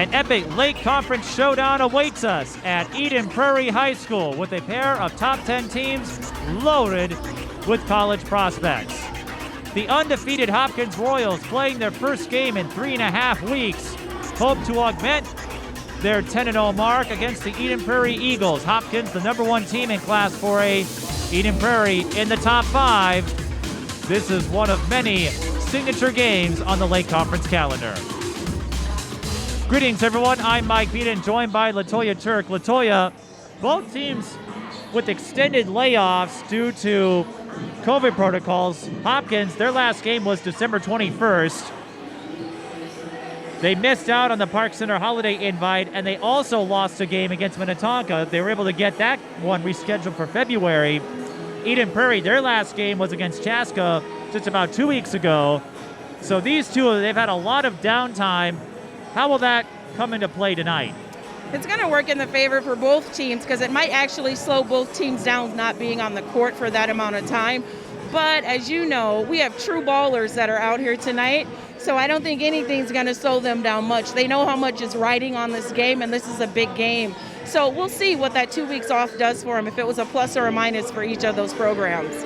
An epic Lake Conference showdown awaits us at Eden Prairie High School with a pair of top 10 teams loaded with college prospects. The undefeated Hopkins Royals, playing their first game in 3.5 weeks, hope to augment their 10-0 mark against the Eden Prairie Eagles. Hopkins, the #1 team in Class 4A, Eden Prairie in the top 5. This is one of many signature games on the Lake Conference calendar. Greetings, everyone. I'm Mike Peden, joined by LaToya Turk. LaToya, both teams with extended layoffs due to COVID protocols. Hopkins, their last game was December 21st. They missed out on the Park Center holiday invite, and they also lost a game against Minnetonka. They were able to get that one rescheduled for February. Eden Prairie, their last game was against Chaska just about 2 weeks ago. So these two, they've had a lot of downtime. How will that come into play tonight? It's going to work in the favor for both teams because it might actually slow both teams down not being on the court for that amount of time. But as you know, we have true ballers that are out here tonight, so I don't think anything's going to slow them down much. They know how much is riding on this game, and this is a big game. So we'll see what that 2 weeks off does for them, if it was a plus or a minus for each of those programs.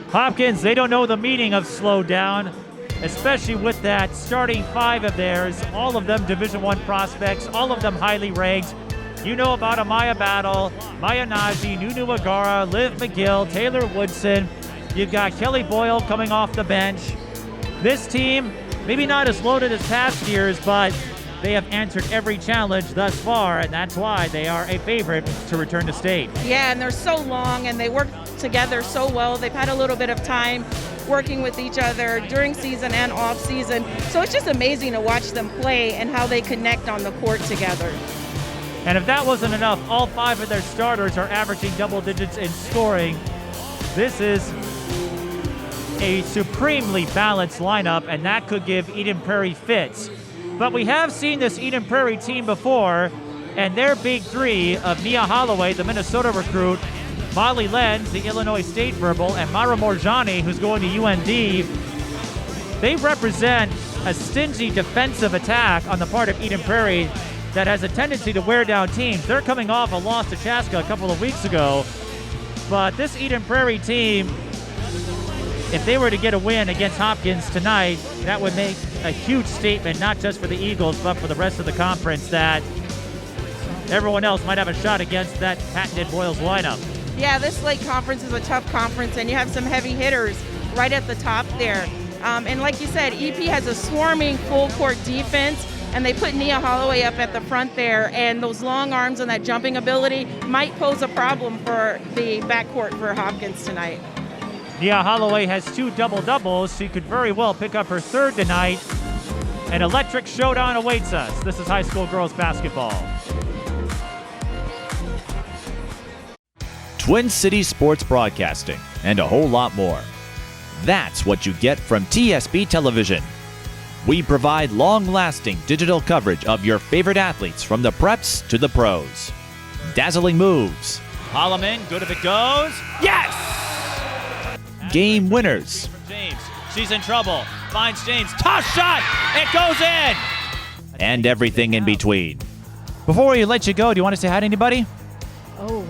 Hopkins, they don't know the meaning of slow down, especially with that starting 5 of theirs, all of them Division I prospects, all of them highly ranked. You know about Amaya Battle, Maya Nnaji, Nunu Agara, Liv McGill, Taylor Woodson. You've got Kelly Boyle coming off the bench. This team, maybe not as loaded as past years, but they have answered every challenge thus far, and that's why they are a favorite to return to state. Yeah, and they're so long, and they work together so well. They've had a little bit of time working with each other during season and off season. So it's just amazing to watch them play and how they connect on the court together. And if that wasn't enough, all 5 of their starters are averaging double digits in scoring. This is a supremely balanced lineup, and that could give Eden Prairie fits. But we have seen this Eden Prairie team before, and their big 3 of Nia Holloway, the Minnesota recruit, Molly Lenz, the Illinois State verbal, and Mara Morjani, who's going to UND. They represent a stingy defensive attack on the part of Eden Prairie that has a tendency to wear down teams. They're coming off a loss to Chaska a couple of weeks ago. But this Eden Prairie team, if they were to get a win against Hopkins tonight, that would make a huge statement, not just for the Eagles, but for the rest of the conference, that everyone else might have a shot against that patented Boyles lineup. Yeah, this Lake Conference is a tough conference, and you have some heavy hitters right at the top there. And like you said, EP has a swarming full-court defense, and they put Nia Holloway up at the front there, and those long arms and that jumping ability might pose a problem for the backcourt for Hopkins tonight. Nia Holloway has 2 double-doubles. She could very well pick up her 3rd tonight. An electric showdown awaits us. This is high school girls basketball. Twin Cities Sports Broadcasting, and a whole lot more. That's what you get from TSB Television. We provide long-lasting digital coverage of your favorite athletes from the preps to the pros. Dazzling moves. Holloman, good if it goes. Yes! Game winners. James, she's in trouble. Finds James, toss shot, it goes in! And everything in between. Before we let you go, do you want to say hi to anybody? Oh,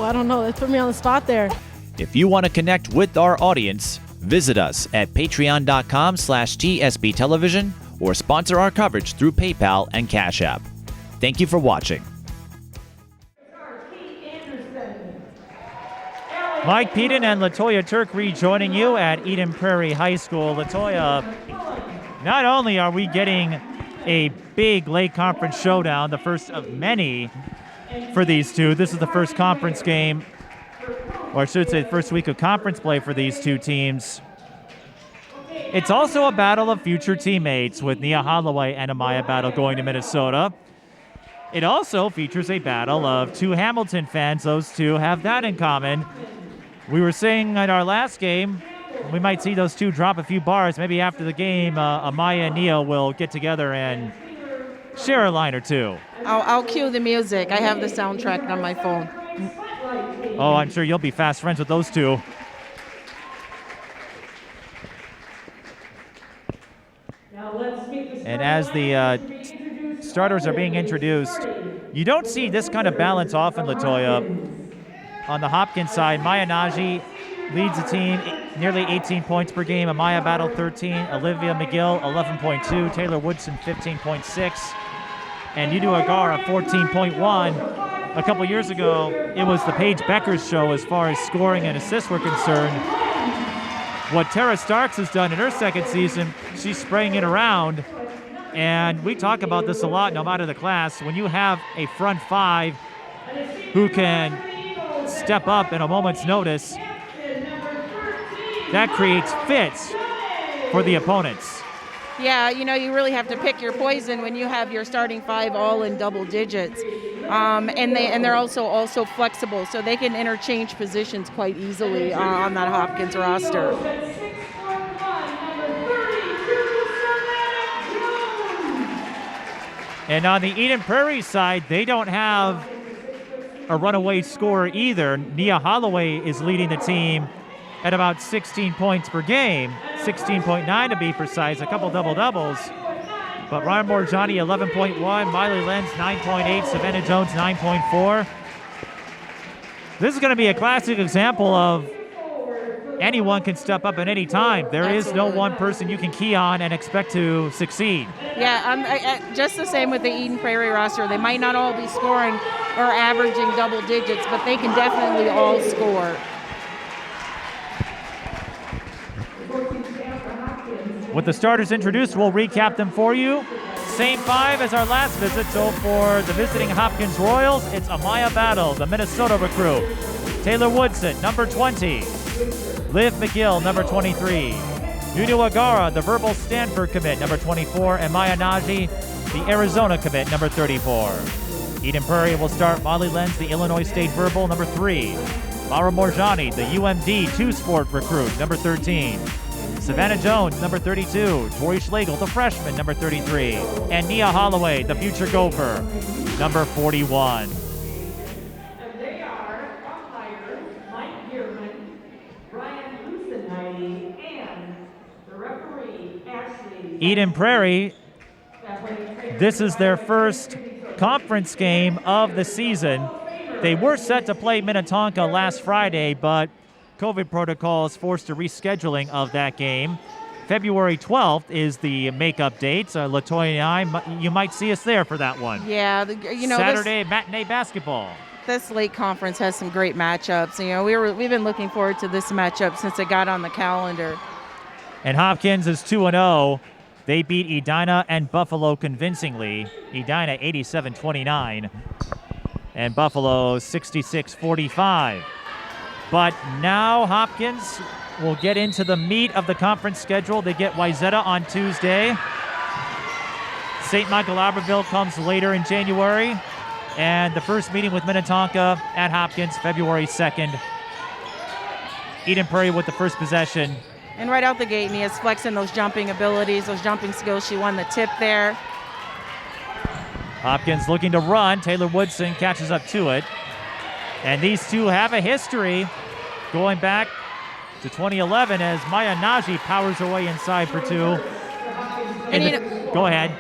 I don't know. That put me on the spot there. If you want to connect with our audience, visit us at patreon.com/TSB Television or sponsor our coverage through PayPal and Cash App. Thank you for watching. Mike Peden and LaToya Turk rejoining you at Eden Prairie High School. LaToya, not only are we getting a big Lake Conference showdown, the first of many for these two. This is the first conference game, or I should say first week of conference play for these two teams. It's also a battle of future teammates with Nia Holloway and Amaya Battle going to Minnesota. It also features a battle of 2 Hamilton fans. Those two have that in common. We were saying in our last game, we might see those two drop a few bars. Maybe after the game, Amaya and Nia will get together and share a line or two. I'll cue the music. I have the soundtrack on my phone. Oh, I'm sure you'll be fast friends with those two. And as the starters are being introduced. You don't see this kind of balance often, LaToya. On the Hopkins side, Maya Nnaji leads the team, nearly 18 points per game. Amaya Battle, 13. Olivia McGill, 11.2. Taylor Woodson, 15.6. And Nunu Agara, 14.1. A couple years ago, it was the Paige Becker's show as far as scoring and assists were concerned. What Tara Starks has done in her second season, she's spraying it around. And we talk about this a lot, no matter the class. When you have a front five who can step up in a moment's notice, that creates fits for the opponents. Yeah, you know, you really have to pick your poison when you have your starting five all in double digits. And they're also flexible, so they can interchange positions quite easily on that Hopkins roster. And on the Eden Prairie side, they don't have a runaway scorer either. Nia Holloway is leading the team at about 16 points per game, 16.9 to be precise, a couple double-doubles. But Ryan Morjani, 11.1, Molly Lenz, 9.8, Savannah Jones, 9.4. This is going to be a classic example of anyone can step up at any time. There is no one person you can key on and expect to succeed. Yeah, just the same with the Eden Prairie roster. They might not all be scoring or averaging double digits, but they can definitely all score. With the starters introduced, we'll recap them for you. Same five as our last visit. So for the visiting Hopkins Royals, it's Amaya Battle, the Minnesota recruit. Taylor Woodson, number 20. Liv McGill, number 23. Nunu Agara, the verbal Stanford commit, number 24. And Maya Nnaji, the Arizona commit, number 34. Eden Prairie will start Molly Lenz, the Illinois State verbal, number 3. Laura Morjani, the UMD two-sport recruit, number 13. Savannah Jones, number 32. Tori Schlegel, the freshman, number 33. And Nia Holloway, the future Gopher, number 41. And they are umpires Mike Gearman, Ryan Lucenheide, and the referee, Ashley. Eden Prairie, this is their first conference game of the season. They were set to play Minnetonka last Friday, but COVID protocols forced a rescheduling of that game. February 12th is the makeup date. LaToya and I, you might see us there for that one. Yeah, Saturday matinee basketball. This late conference has some great matchups. You know, we've been looking forward to this matchup since it got on the calendar. And Hopkins is 2-0. They beat Edina and Buffalo convincingly. Edina 87-29 and Buffalo 66-45. But now Hopkins will get into the meat of the conference schedule. They get Wayzata on Tuesday. St. Michael Albertville comes later in January. And the first meeting with Minnetonka at Hopkins, February 2nd. Eden Prairie with the first possession. And right out the gate, Nia's flexing those jumping abilities, those jumping skills. She won the tip there. Hopkins looking to run. Taylor Woodson catches up to it. And these two have a history going back to 2011 as Maya Nnaji powers her way inside for two. Go ahead.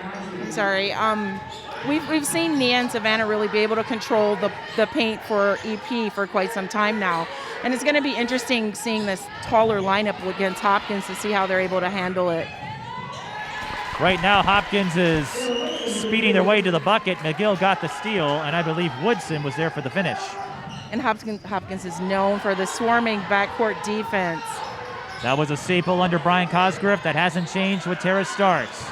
Sorry. We've seen Nia and Savannah really be able to control the paint for EP for quite some time now. And it's going to be interesting seeing this taller lineup against Hopkins to see how they're able to handle it. Right now, Hopkins is speeding their way to the bucket. McGill got the steal, and I believe Woodson was there for the finish. And Hopkins is known for the swarming backcourt defense. That was a staple under Brian Cosgriff. That hasn't changed with Tara Starks.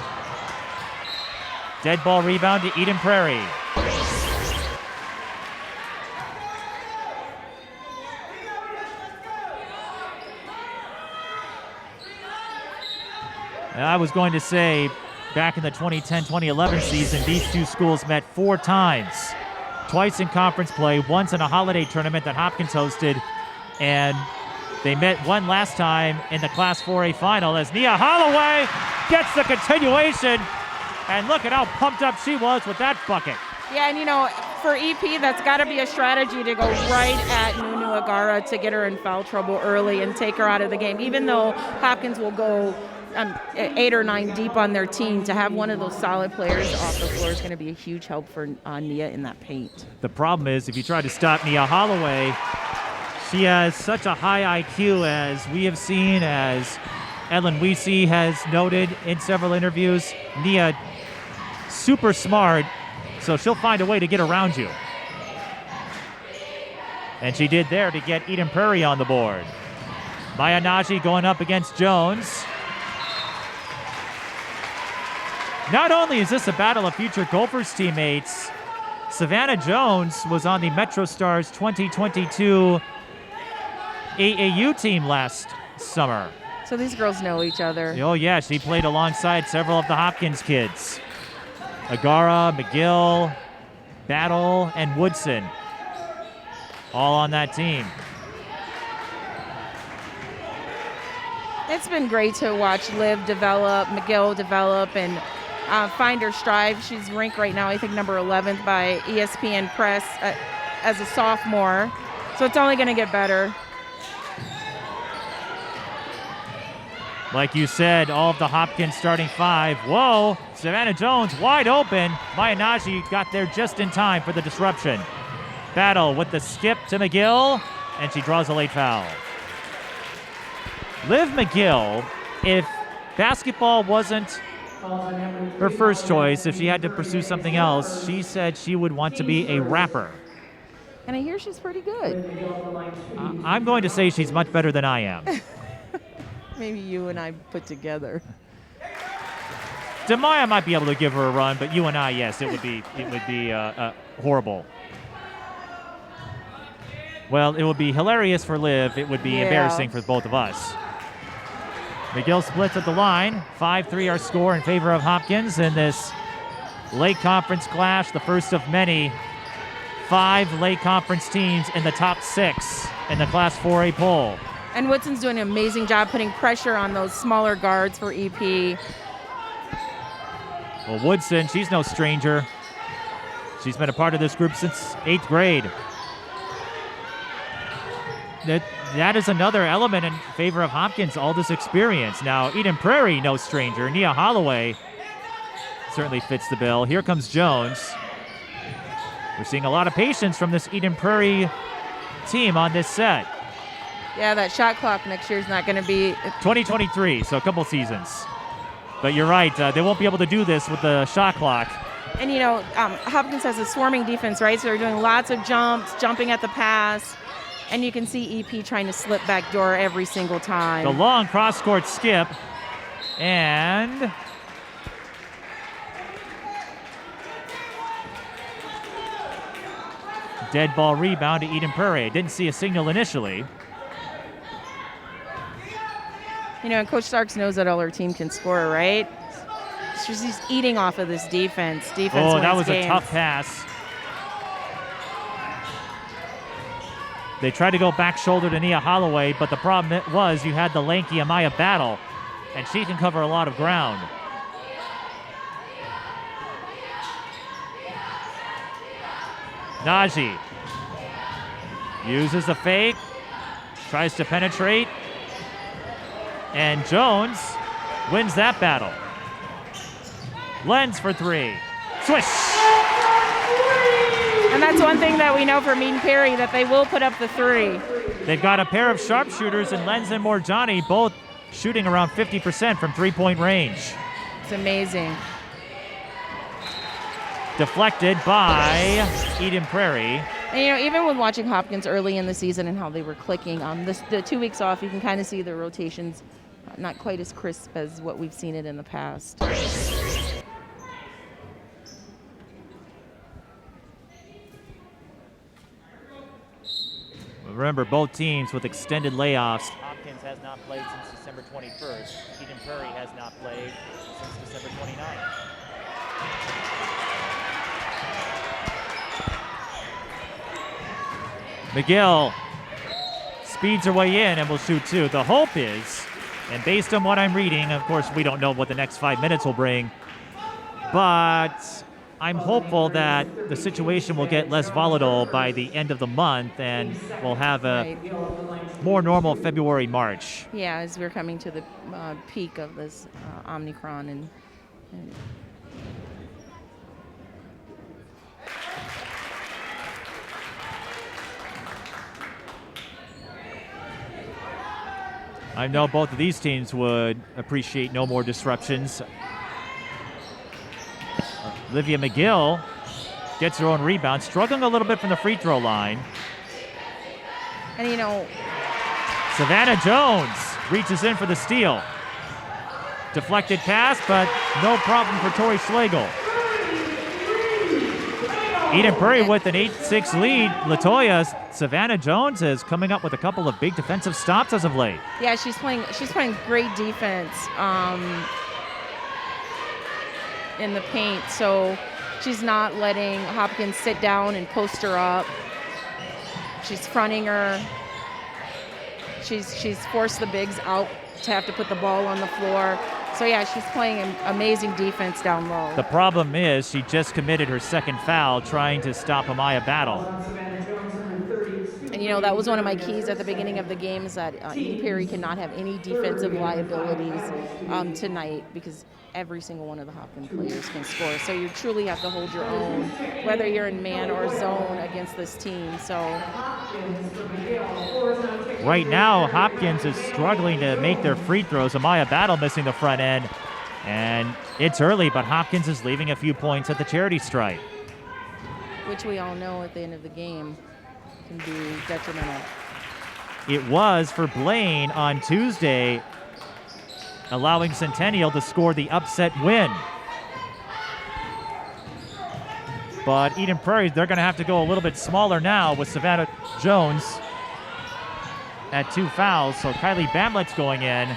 Dead ball rebound to Eden Prairie. And I was going to say, back in the 2010-2011 season, these two schools met 4 times. Twice in conference play, once in a holiday tournament that Hopkins hosted, and they met one last time in the Class 4A final as Nia Holloway gets the continuation. And look at how pumped up she was with that bucket. Yeah, and you know, for EP, that's got to be a strategy to go right at Nunu Agara to get her in foul trouble early and take her out of the game. Even though Hopkins will go 8 or 9 deep on their team, to have one of those solid players off the floor is going to be a huge help for Nia in that paint. The problem is, if you try to stop Nia Holloway, she has such a high IQ, as we have seen, as Ellen Weesey has noted in several interviews. Nia, super smart, so she'll find a way to get around you. And she did there to get Eden Prairie on the board. Maya Nnaji going up against Jones. Not only is this a battle of future Gophers teammates, Savannah Jones was on the Metro Stars 2022 AAU team last summer. So these girls know each other. Oh yeah, she played alongside several of the Hopkins kids. Agara, McGill, Battle, and Woodson. All on that team. It's been great to watch Liv develop, McGill develop, and find her stride. She's ranked right now, I think, number 11th by ESPN Press as a sophomore. So it's only going to get better. Like you said, all of the Hopkins starting 5. Whoa, Savannah Jones wide open. Maya Nnaji got there just in time for the disruption. Battle with the skip to McGill, and she draws a late foul. Liv McGill, if basketball wasn't her first choice, if she had to pursue something else, she said she would want to be a rapper. And I hear she's pretty good. I'm going to say she's much better than I am. Maybe you and I put together. Demaya might be able to give her a run, but you and I, yes, it would be horrible. Well, it would be hilarious for Liv. It would be embarrassing for both of us. McGill splits at the line. 5-3 our score in favor of Hopkins in this late conference clash, the first of many. 5 late conference teams in the top 6 in the Class 4A poll. And Woodson's doing an amazing job putting pressure on those smaller guards for EP. Well, Woodson, she's no stranger. She's been a part of this group since 8th grade. That is another element in favor of Hopkins, all this experience. Now, Eden Prairie, no stranger. Nia Holloway certainly fits the bill. Here comes Jones. We're seeing a lot of patience from this Eden Prairie team on this set. Yeah, that shot clock next year is not going to be... 2023, so a couple seasons. But you're right, they won't be able to do this with the shot clock. And, you know, Hopkins has a swarming defense, right? So they're doing lots of jumps, jumping at the pass. And you can see EP trying to slip back door every single time. The long cross-court skip. And... dead ball rebound to Eden Prairie. Didn't see a signal initially. You know, Coach Starks knows that all her team can score, right? She's eating off of this defense. Oh, that was games. A tough pass. They tried to go back shoulder to Nia Holloway, but the problem was you had the lanky Amaya Battle, and she can cover a lot of ground. Nnaji uses the fake, tries to penetrate, and Jones wins that battle. Lenz for 3. Swish! And that's one thing that we know from Eden Prairie, that they will put up the 3. They've got a pair of sharpshooters in Lenz and Morjani, both shooting around 50% from three-point range. It's amazing. Deflected by Eden Prairie. And, you know, even when watching Hopkins early in the season and how they were clicking, the 2 weeks off, you can kind of see the rotations not quite as crisp as what we've seen it in the past. Remember, both teams with extended layoffs. Hopkins has not played since December 21st. Eden Prairie has not played since December 29th. McGill speeds her way in and will shoot 2. The hope is, and based on what I'm reading, of course, we don't know what the next 5 minutes will bring, but I'm hopeful that the situation will get less volatile by the end of the month and we'll have a more normal February, March. Yeah, as we're coming to the peak of this Omicron and I know both of these teams would appreciate no more disruptions. Olivia McGill gets her own rebound, struggling a little bit from the free throw line. And you know, Savannah Jones reaches in for the steal. Deflected pass, but no problem for Tori Schlegel. Eden Prairie with an 8-6 lead. LaToya, Savannah Jones is coming up with a couple of big defensive stops as of late. yeah, she's playing great defense in the paint. So she's not letting Hopkins sit down and post her up. She's fronting her. She's forced the bigs out to have to put the ball on the floor. So yeah, she's playing amazing defense down low. The problem is she just committed her second foul trying to stop Amaya Battle. And you know, that was one of my keys at the beginning of the game, is that Eden Prairie cannot have any defensive liabilities tonight, because every single one of the Hopkins players can score. So you truly have to hold your own, whether you're in man or zone against this team. So right now, Hopkins is struggling to make their free throws. Amaya Battle missing the front end. And it's early, but Hopkins is leaving a few points at the charity stripe. which we all know at the end of the game can be detrimental. It was for Blaine on Tuesday, allowing Centennial to score the upset win. But Eden Prairie, they're going to have to go a little bit smaller now with Savannah Jones at 2 fouls. So Kylie Bamlett's going in.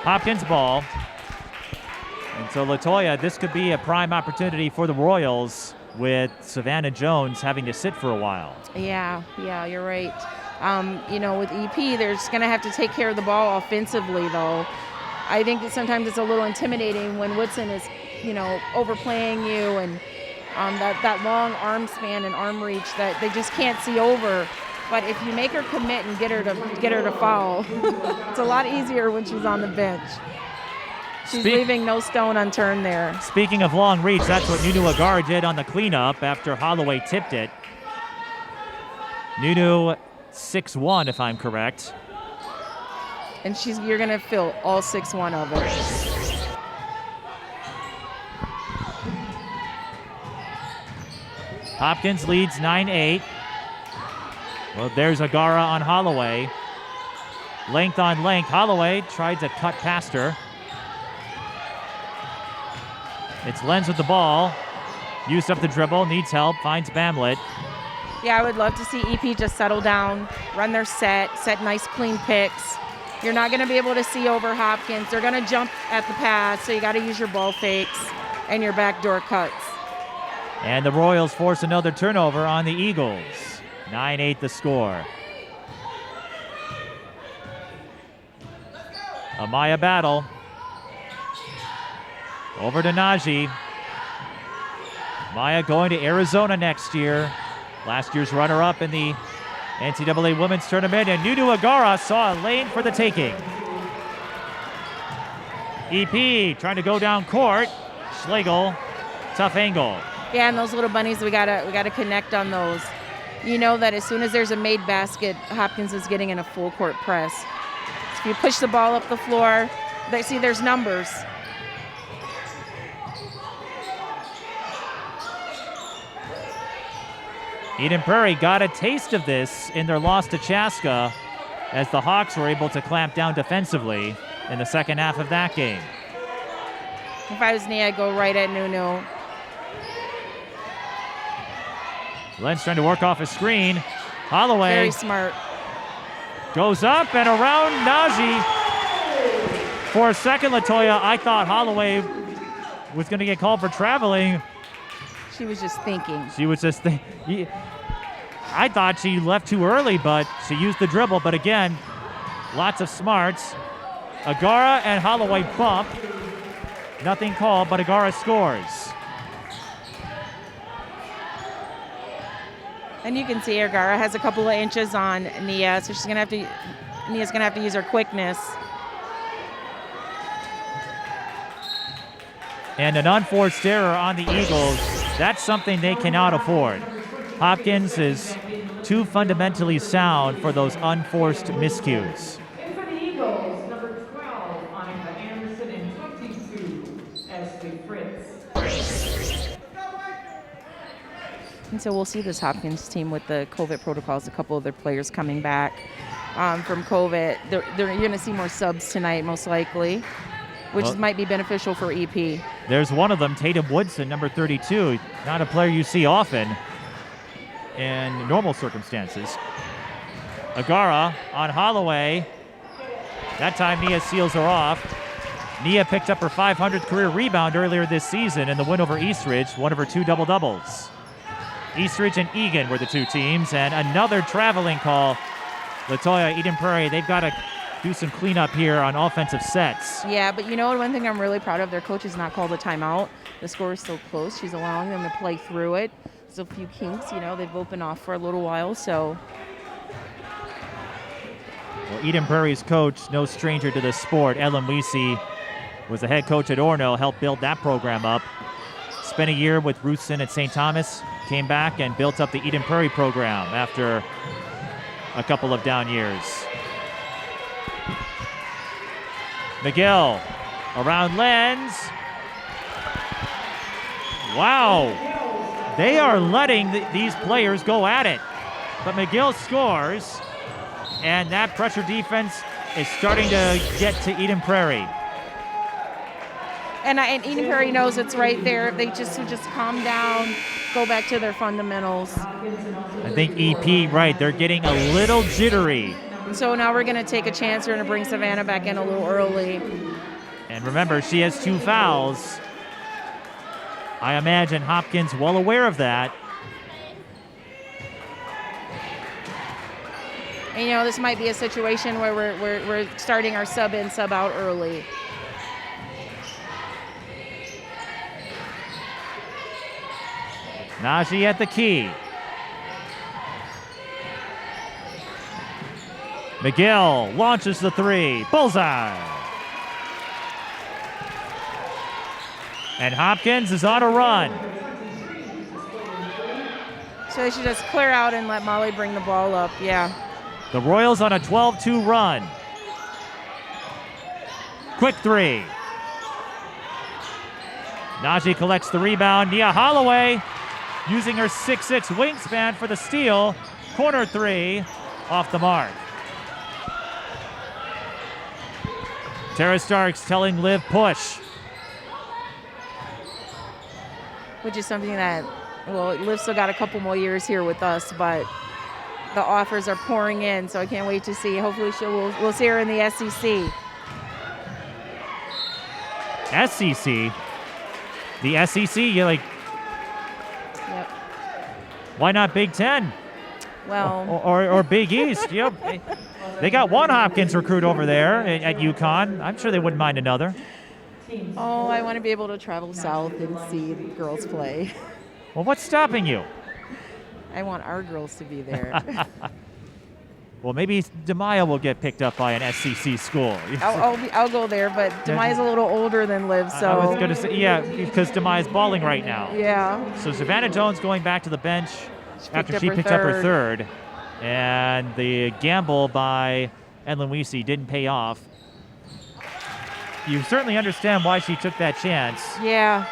Hopkins ball. And so LaToya, this could be a prime opportunity for the Royals with Savannah Jones having to sit for a while. Yeah, you're right. With EP, they're just going to have to take care of the ball offensively, though. I think that sometimes it's a little intimidating when Woodson is, overplaying you, and that long arm span and arm reach that they just can't see over. But if you make her commit and get her to foul, it's a lot easier when she's on the bench. She's leaving no stone unturned there. Speaking of long reach, that's what Nunu Agara did on the cleanup after Holloway tipped it. Nunu 6'1", if I'm correct. And you're going to feel all 6'1" of her. Hopkins leads 9-8. Well, there's Agara on Holloway. Length on length. Holloway tried to cut past her. It's Lenz with the ball. Used up the dribble, needs help, finds Bamlett. Yeah, I would love to see EP just settle down, run their set nice clean picks. You're not going to be able to see over Hopkins. They're going to jump at the pass, so you got to use your ball fakes and your backdoor cuts. And the Royals force another turnover on the Eagles. 9-8 the score. Amaya Battle. Over to Nnaji. Maya going to Arizona next year. Last year's runner-up in the NCAA Women's Tournament, and Nunu Agara saw a lane for the taking. EP trying to go down court. Schlegel, tough angle. Yeah, and those little bunnies, we gotta connect on those. You know that as soon as there's a made basket, Hopkins is getting in a full court press. So if you push the ball up the floor, there's numbers. Eden Prairie got a taste of this in their loss to Chaska as the Hawks were able to clamp down defensively in the second half of that game. If I was Nia, I'd go right at Nunu. Lenz trying to work off a screen. Holloway. Very smart. Goes up and around Nnaji. For a second, LaToya, I thought Holloway was going to get called for traveling. She was just thinking. She was just thinking. I thought she left too early, but she used the dribble. But again, lots of smarts. Agara and Holloway bump. Nothing called, but Agara scores. And you can see Agara has a couple of inches on Nia, so Nia's gonna have to use her quickness. And an unforced error on the Eagles. That's something they cannot afford. Hopkins is too fundamentally sound for those unforced miscues. And for the Eagles, number 12, Monica Anderson, and 22, Ashley Fritz. And so we'll see this Hopkins team with the COVID protocols, a couple of their players coming back from COVID. You're going to see more subs tonight, most likely, which might be beneficial for EP. There's one of them, Tatum Woodson, number 32. Not a player you see often in normal circumstances. Agara on Holloway. That time Nia seals her off. Nia picked up her 500th career rebound earlier this season in the win over Eastridge, one of her 2 double-doubles. Eastridge and Egan were the 2 teams, and another traveling call. LaToya, Eden Prairie, they've got to do some cleanup here on offensive sets. Yeah, but you know what? One thing I'm really proud of, their coach has not called a timeout. The score is still close. She's allowing them to play through it. There's a few kinks, they've opened off for a little while, so. Well, Eden Prairie's coach, no stranger to the sport, Ellen Weesey, was the head coach at Orono, helped build that program up. Spent a year with Ruthson at St. Thomas, came back and built up the Eden Prairie program after a couple of down years. McGill around Lenz. Wow. They are letting these players go at it. But McGill scores, and that pressure defense is starting to get to Eden Prairie. And Eden Prairie knows it's right there. If they just calm down, go back to their fundamentals. I think EP, right, they're getting a little jittery. So now we're going to take a chance. We're going to bring Savannah back in a little early. And remember, she has 2 fouls. I imagine Hopkins well aware of that. And this might be a situation where we're starting our sub in, sub out early. Nnaji at the key. McGill launches the 3. Bullseye. And Hopkins is on a run. So they should just clear out and let Molly bring the ball up, yeah. The Royals on a 12-2 run. Quick 3. Nnaji collects the rebound. Nia Holloway using her 6'6" wingspan for the steal. Corner 3 off the mark. Tara Starks telling Liv push. Which is something that, Liv still got a couple more years here with us, but the offers are pouring in, so I can't wait to see. Hopefully we'll see her in the SEC. SEC? The SEC? You're like, yep. Why not Big Ten? Well. Or Big East. Yep. They got one Hopkins recruit over there at UConn. I'm sure they wouldn't mind another. Oh, I want to be able to travel south and see the girls play. Well, what's stopping you? I want our girls to be there. Well, maybe Demaya will get picked up by an SEC school. I'll go there, but Demaya's a little older than Liv, so. I was going to say, yeah, because Demaya's balling right now. Yeah. So Savannah Jones going back to the bench after she picked up her 3rd. And the gamble by Ellen Weesey didn't pay off. You certainly understand why she took that chance. Yeah.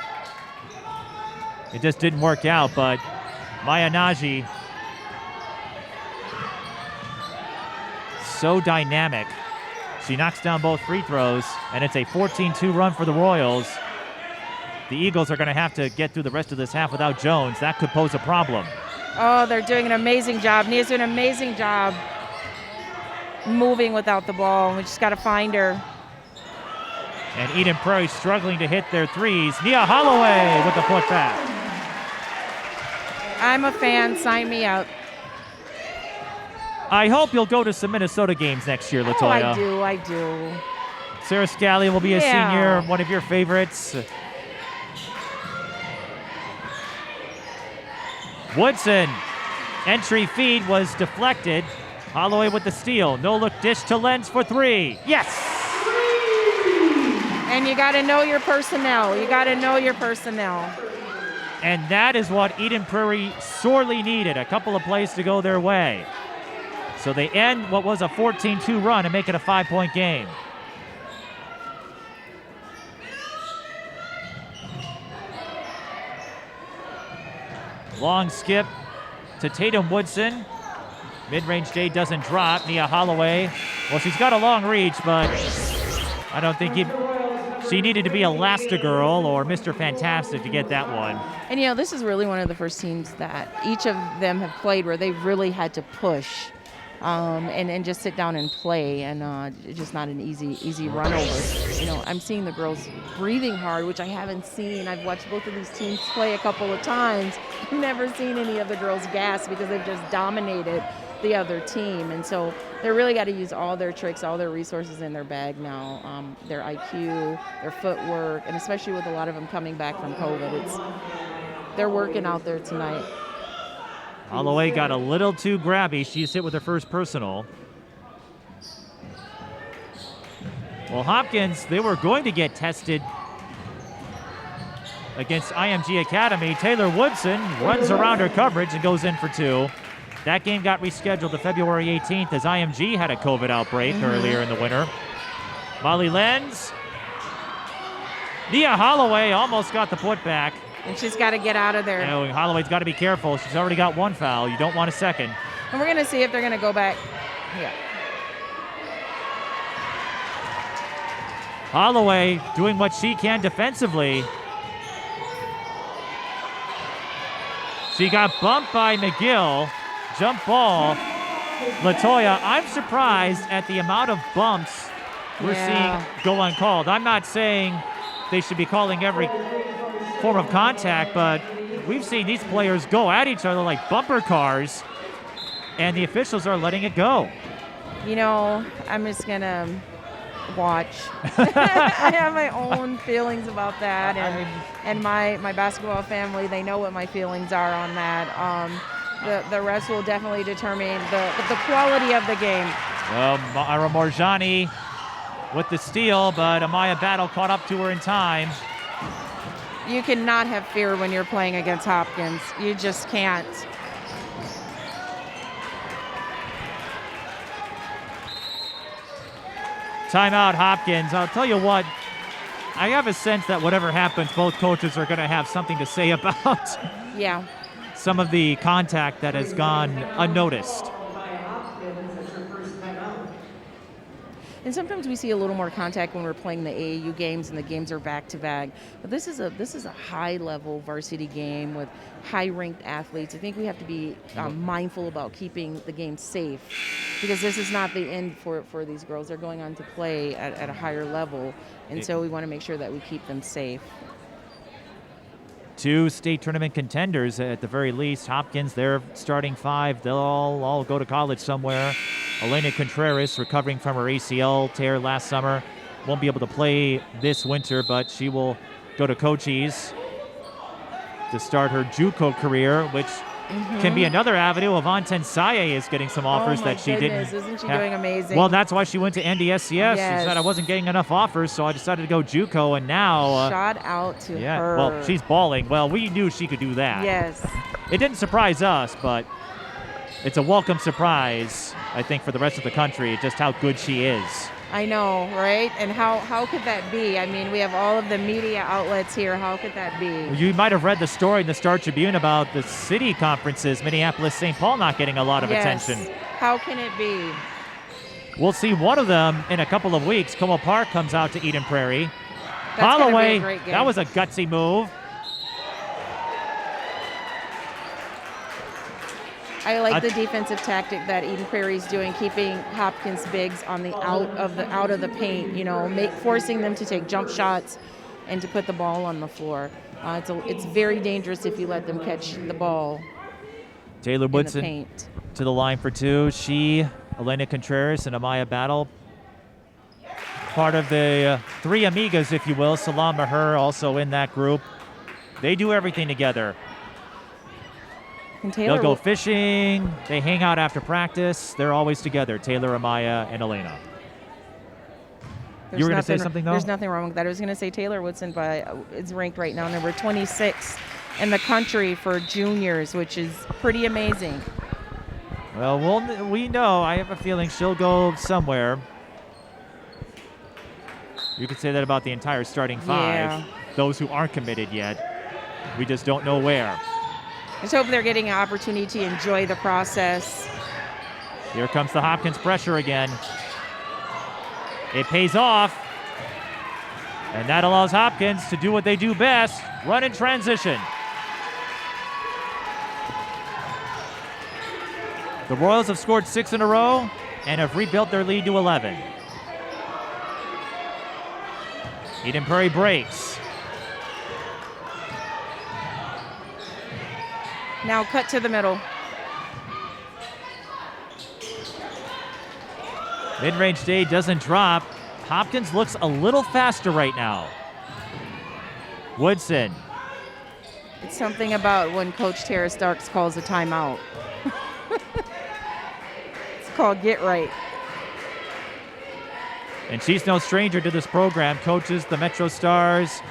It just didn't work out, but Maya Nnaji, so dynamic. She knocks down both free throws, and it's a 14-2 run for the Royals. The Eagles are going to have to get through the rest of this half without Jones. That could pose a problem. Oh, they're doing an amazing job. Nia's doing an amazing job moving without the ball. We just got to find her. And Eden Prairie struggling to hit their 3s. Nia Holloway with the putback. I'm a fan. Sign me up. I hope you'll go to some Minnesota games next year, LaToya. Oh, I do. Sarah Scally will be a senior, one of your favorites. Woodson, entry feed was deflected. Holloway with the steal. No-look dish to Lenz for 3. Yes! And you got to know your personnel. You got to know your personnel. And that is what Eden Prairie sorely needed. A couple of plays to go their way. So they end what was a 14-2 run and make it a 5-point game. Long skip to Tatum Woodson. Mid-range J doesn't drop. Nia Holloway. Well, she's got a long reach, but I don't think she needed to be Elastigirl or Mr. Fantastic to get that one. And, this is really one of the first teams that each of them have played where they really had to push and just sit down and play, and just not an easy run over. I'm seeing the girls breathing hard, which I haven't seen. I've watched both of these teams play a couple of times. I've never seen any of the girls gas because they've just dominated the other team, and so they really got to use all their tricks, all their resources in their bag now, their IQ, their footwork, and especially with a lot of them coming back from COVID, they're working out there tonight. Holloway got a little too grabby. She's hit with her first personal. Well, Hopkins, they were going to get tested against IMG Academy. Taylor Woodson runs around her coverage and goes in for 2. That game got rescheduled to February 18th as IMG had a COVID outbreak earlier in the winter. Molly Lenz. Nia Holloway almost got the putback. And she's got to get out of there. Holloway's got to be careful. She's already got 1 foul. You don't want a second. And we're going to see if they're going to go back. Yeah. Holloway doing what she can defensively. She got bumped by McGill. Jump ball. LaToya, I'm surprised at the amount of bumps we're seeing go uncalled. I'm not saying they should be calling every form of contact, but we've seen these players go at each other like bumper cars, and the officials are letting it go. I'm just going to watch. I have my own feelings about that, and my basketball family, they know what my feelings are on that. The refs will definitely determine the quality of the game. Well, Ira Morjani with the steal, but Amaya Battle caught up to her in time. You cannot have fear when you're playing against Hopkins. You just can't. Timeout, Hopkins. I'll tell you what, I have a sense that whatever happens, both coaches are going to have something to say about some of the contact that has gone unnoticed. And sometimes we see a little more contact when we're playing the AAU games and the games are back-to-back. But this is a high-level varsity game with high-ranked athletes. I think we have to be mindful about keeping the game safe, because this is not the end for these girls. They're going on to play at a higher level, and so we want to make sure that we keep them safe. 2 state tournament contenders at the very least. Hopkins, they're starting 5. They'll all go to college somewhere. Elena Contreras, recovering from her ACL tear last summer, won't be able to play this winter, but she will go to Cochise to start her JUCO career, which can be another avenue. Vaunted Saye is getting some offers that she didn't. Isn't she doing amazing? Well, that's why she went to NDSCS. Yes. She said, I wasn't getting enough offers, so I decided to go JUCO, and now... Shout out to her. Well, she's balling. Well, we knew she could do that. Yes. It didn't surprise us, but it's a welcome surprise, I think, for the rest of the country, just how good she is. I know, right? And how could that be? I mean, we have all of the media outlets here. How could that be? You might have read the story in the Star Tribune about the city conferences, Minneapolis, St. Paul not getting a lot of attention. How can it be? We'll see one of them in a couple of weeks. Como Park comes out to Eden Prairie. That's Holloway, gonna be a great game. That was a gutsy move. I like the defensive tactic that Eden Prairie is doing, keeping Hopkins bigs on the out of the paint. Forcing them to take jump shots and to put the ball on the floor. It's very dangerous if you let them catch the ball. Taylor Woodson to the line for 2. She, Elena Contreras, and Amaya Battle part of the three amigas, if you will. Salam Maher also in that group. They do everything together. And Taylor They'll go fishing. They hang out after practice. They're always together, Taylor, Amaya, and Elena. You were going to say something, though? There's nothing wrong with that. I was going to say Taylor Woodson is ranked right now number 26 in the country for juniors, which is pretty amazing. Well, we know. I have a feeling she'll go somewhere. You could say that about the entire starting five. Yeah. Those who aren't committed yet. We just don't know where. I just hope they're getting an opportunity to enjoy the process. Here comes the Hopkins pressure again. It pays off. And that allows Hopkins to do what they do best, run in transition. The Royals have scored 6 in a row and have rebuilt their lead to 11. Eden Prairie breaks. Now cut to the middle. Mid-range day doesn't drop. Hopkins looks a little faster right now. Woodson. It's something about when Coach Tara Starks calls a timeout. It's called get right. And she's no stranger to this program. Coaches the Metro Stars.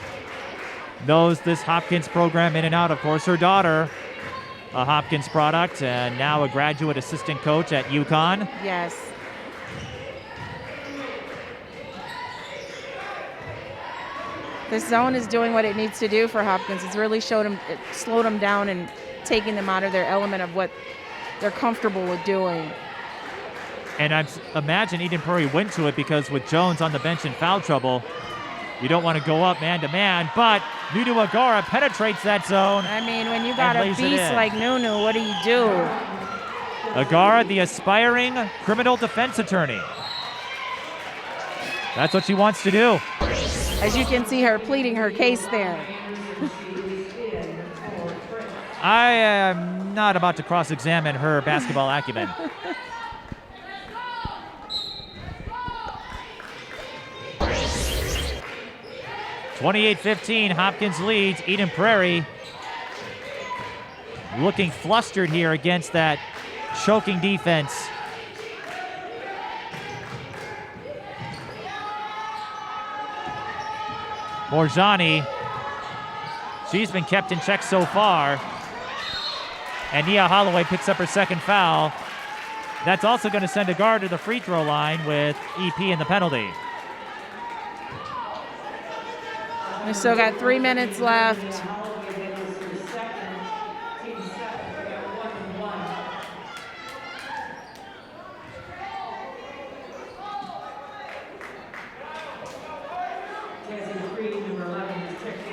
Knows this Hopkins program in and out. Of course, her daughter, a Hopkins product, and now a graduate assistant coach at UConn. Yes. This zone is doing what it needs to do for Hopkins. It's really slowed them down and taking them out of their element of what they're comfortable with doing. And I imagine Eden Prairie went to it because with Jones on the bench in foul trouble, you don't want to go up man-to-man, but Nunu Agara penetrates that zone. I mean, when you got a lays it beast in. like Nunu, what do you do? Agara, the aspiring criminal defense attorney. That's what she wants to do. As you can see her pleading her case there. I am not about to cross-examine her basketball acumen. (28-15), Hopkins leads. Eden Prairie looking flustered here against that choking defense. Morzani, she's been kept in check so far. And Nia Holloway picks up her second foul. That's also going to send Agara to the free throw line with EP in the penalty. We still got 3 minutes left.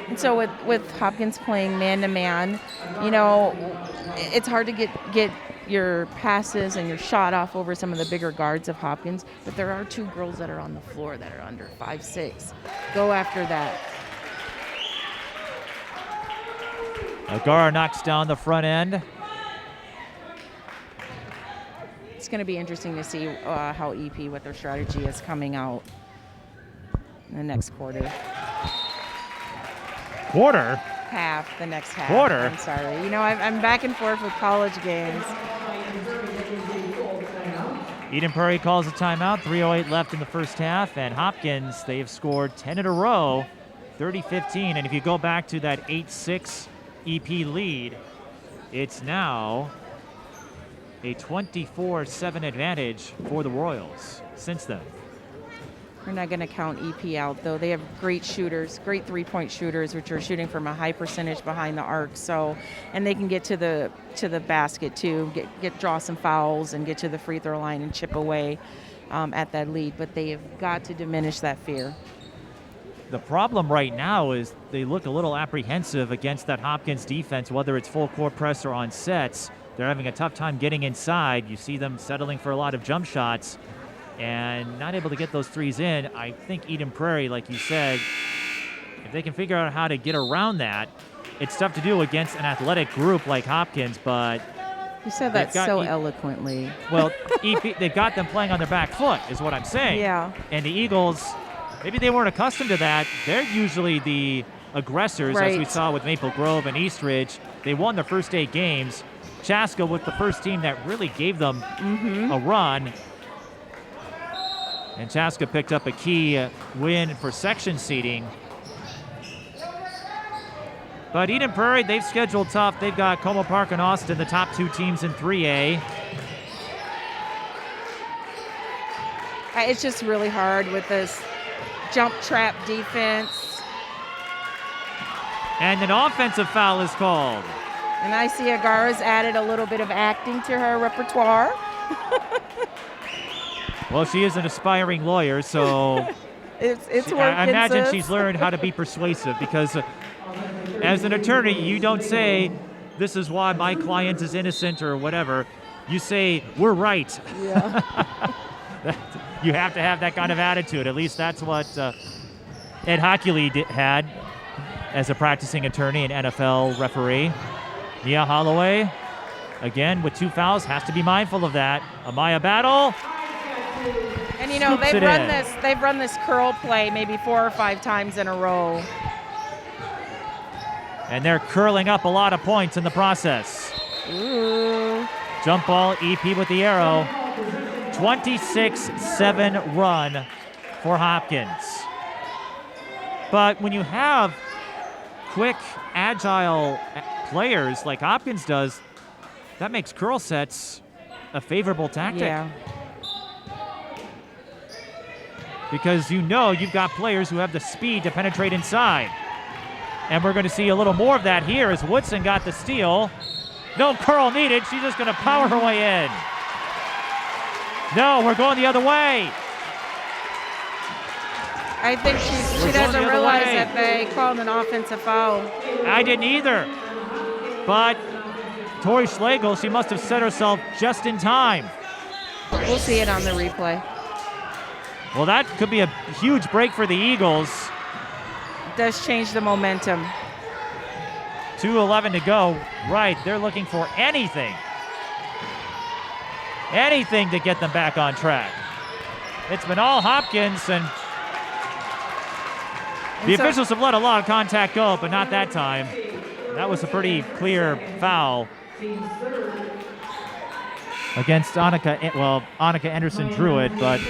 And so with Hopkins playing man-to-man, you know, it's hard to get your passes and your shot off over some of the bigger guards of Hopkins, but there are two girls that are on the floor that are under 5'6". Go after that. Agara knocks down the front end. It's going to be interesting to see how EP, what their strategy is coming out in the next quarter. The next half. Quarter? I'm sorry. You know, I'm back and forth with college games. Eden Prairie calls a timeout. 3:08 left in the first half. And Hopkins, they have scored 10 in a row, 30-15. And if you go back to that 8-6 EP lead, it's now a 24-7 advantage for the Royals since then. We're not going to count EP out, though. They have great shooters, great three-point shooters, which are shooting from a high percentage behind the arc. So, and they can get to the basket too, draw some fouls and get to the free throw line and chip away at that lead. But they have got to diminish that fear. The problem right now is they look a little apprehensive against that Hopkins defense, whether it's full court press or on sets. They're having a tough time getting inside. You see them settling for a lot of jump shots and not able to get those threes in. I think Eden Prairie, like you said, if they can figure out how to get around that, it's tough to do against an athletic group like Hopkins, but you said that so eloquently. Well, EP, they've got them playing on their back foot is what I'm saying. Yeah. And the Eagles maybe they weren't accustomed to that. They're usually the aggressors, as we saw with Maple Grove and Eastridge. They won their first 8 games. Chaska was the first team that really gave them a run. And Chaska picked up a key win for section seeding. But Eden Prairie, they've scheduled tough. They've got Como Park and Austin, the top 2 teams in 3A. It's just really hard with this jump trap defense. And an offensive foul is called. And I see Agara's added a little bit of acting to her repertoire. Well, she is an aspiring lawyer, so it's working. I imagine sis. she's learned how to be persuasive, because as an attorney, you don't say, this is why my client is innocent or whatever. You say, we're right. Yeah. You have to have that kind of attitude. At least that's what Ed Hockley had as a practicing attorney and NFL referee. Nia Holloway, again, with 2 fouls, has to be mindful of that. Amaya Battle. And you know, they've run this curl play maybe 4 or 5 times in a row. And they're curling up a lot of points in the process. Ooh. Jump ball, EP with the arrow. 26-7 run for Hopkins. But when you have quick, agile players like Hopkins does, that makes curl sets a favorable tactic. Yeah. Because you know you've got players who have the speed to penetrate inside. And we're going to see a little more of that here as Woodson got the steal. No curl needed. She's just going to power her way in. No, we're going the other way. I think she doesn't realize that they called an offensive foul. I didn't either. But Tori Schlegel, she must have set herself just in time. We'll see it on the replay. Well, that could be a huge break for the Eagles. It does change the momentum. 2:11 to go. Right, they're looking for anything. Anything to get them back on track. It's been all Hopkins, and the officials have let a lot of contact go, but not that time. That was a pretty clear foul against Annika. Well, Annika Anderson drew it, but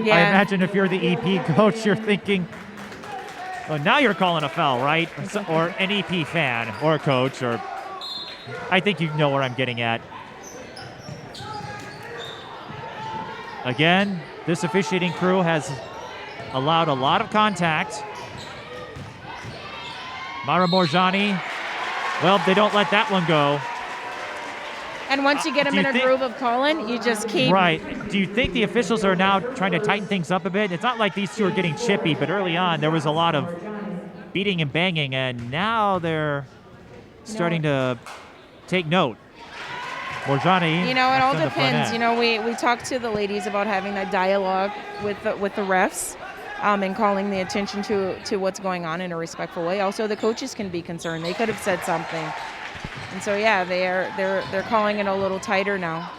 yeah. I imagine if you're the EP coach, you're thinking, well, now you're calling a foul, right? Or an EP fan or a coach, or I think you know where I'm getting at. Again, this officiating crew has allowed a lot of contact. Mara Morjani, well, they don't let that one go. And once you get them in a groove of calling, you just keep. Right. Do you think the officials are now trying to tighten things up a bit? It's not like these two are getting chippy, but early on there was a lot of beating and banging, and now they're starting to take note. Morjani. You know, it all depends. You know, we talked to the ladies about having a dialogue with the refs and calling the attention to what's going on in a respectful way. Also, the coaches can be concerned. They could have said something. And so, yeah, they're calling it a little tighter now.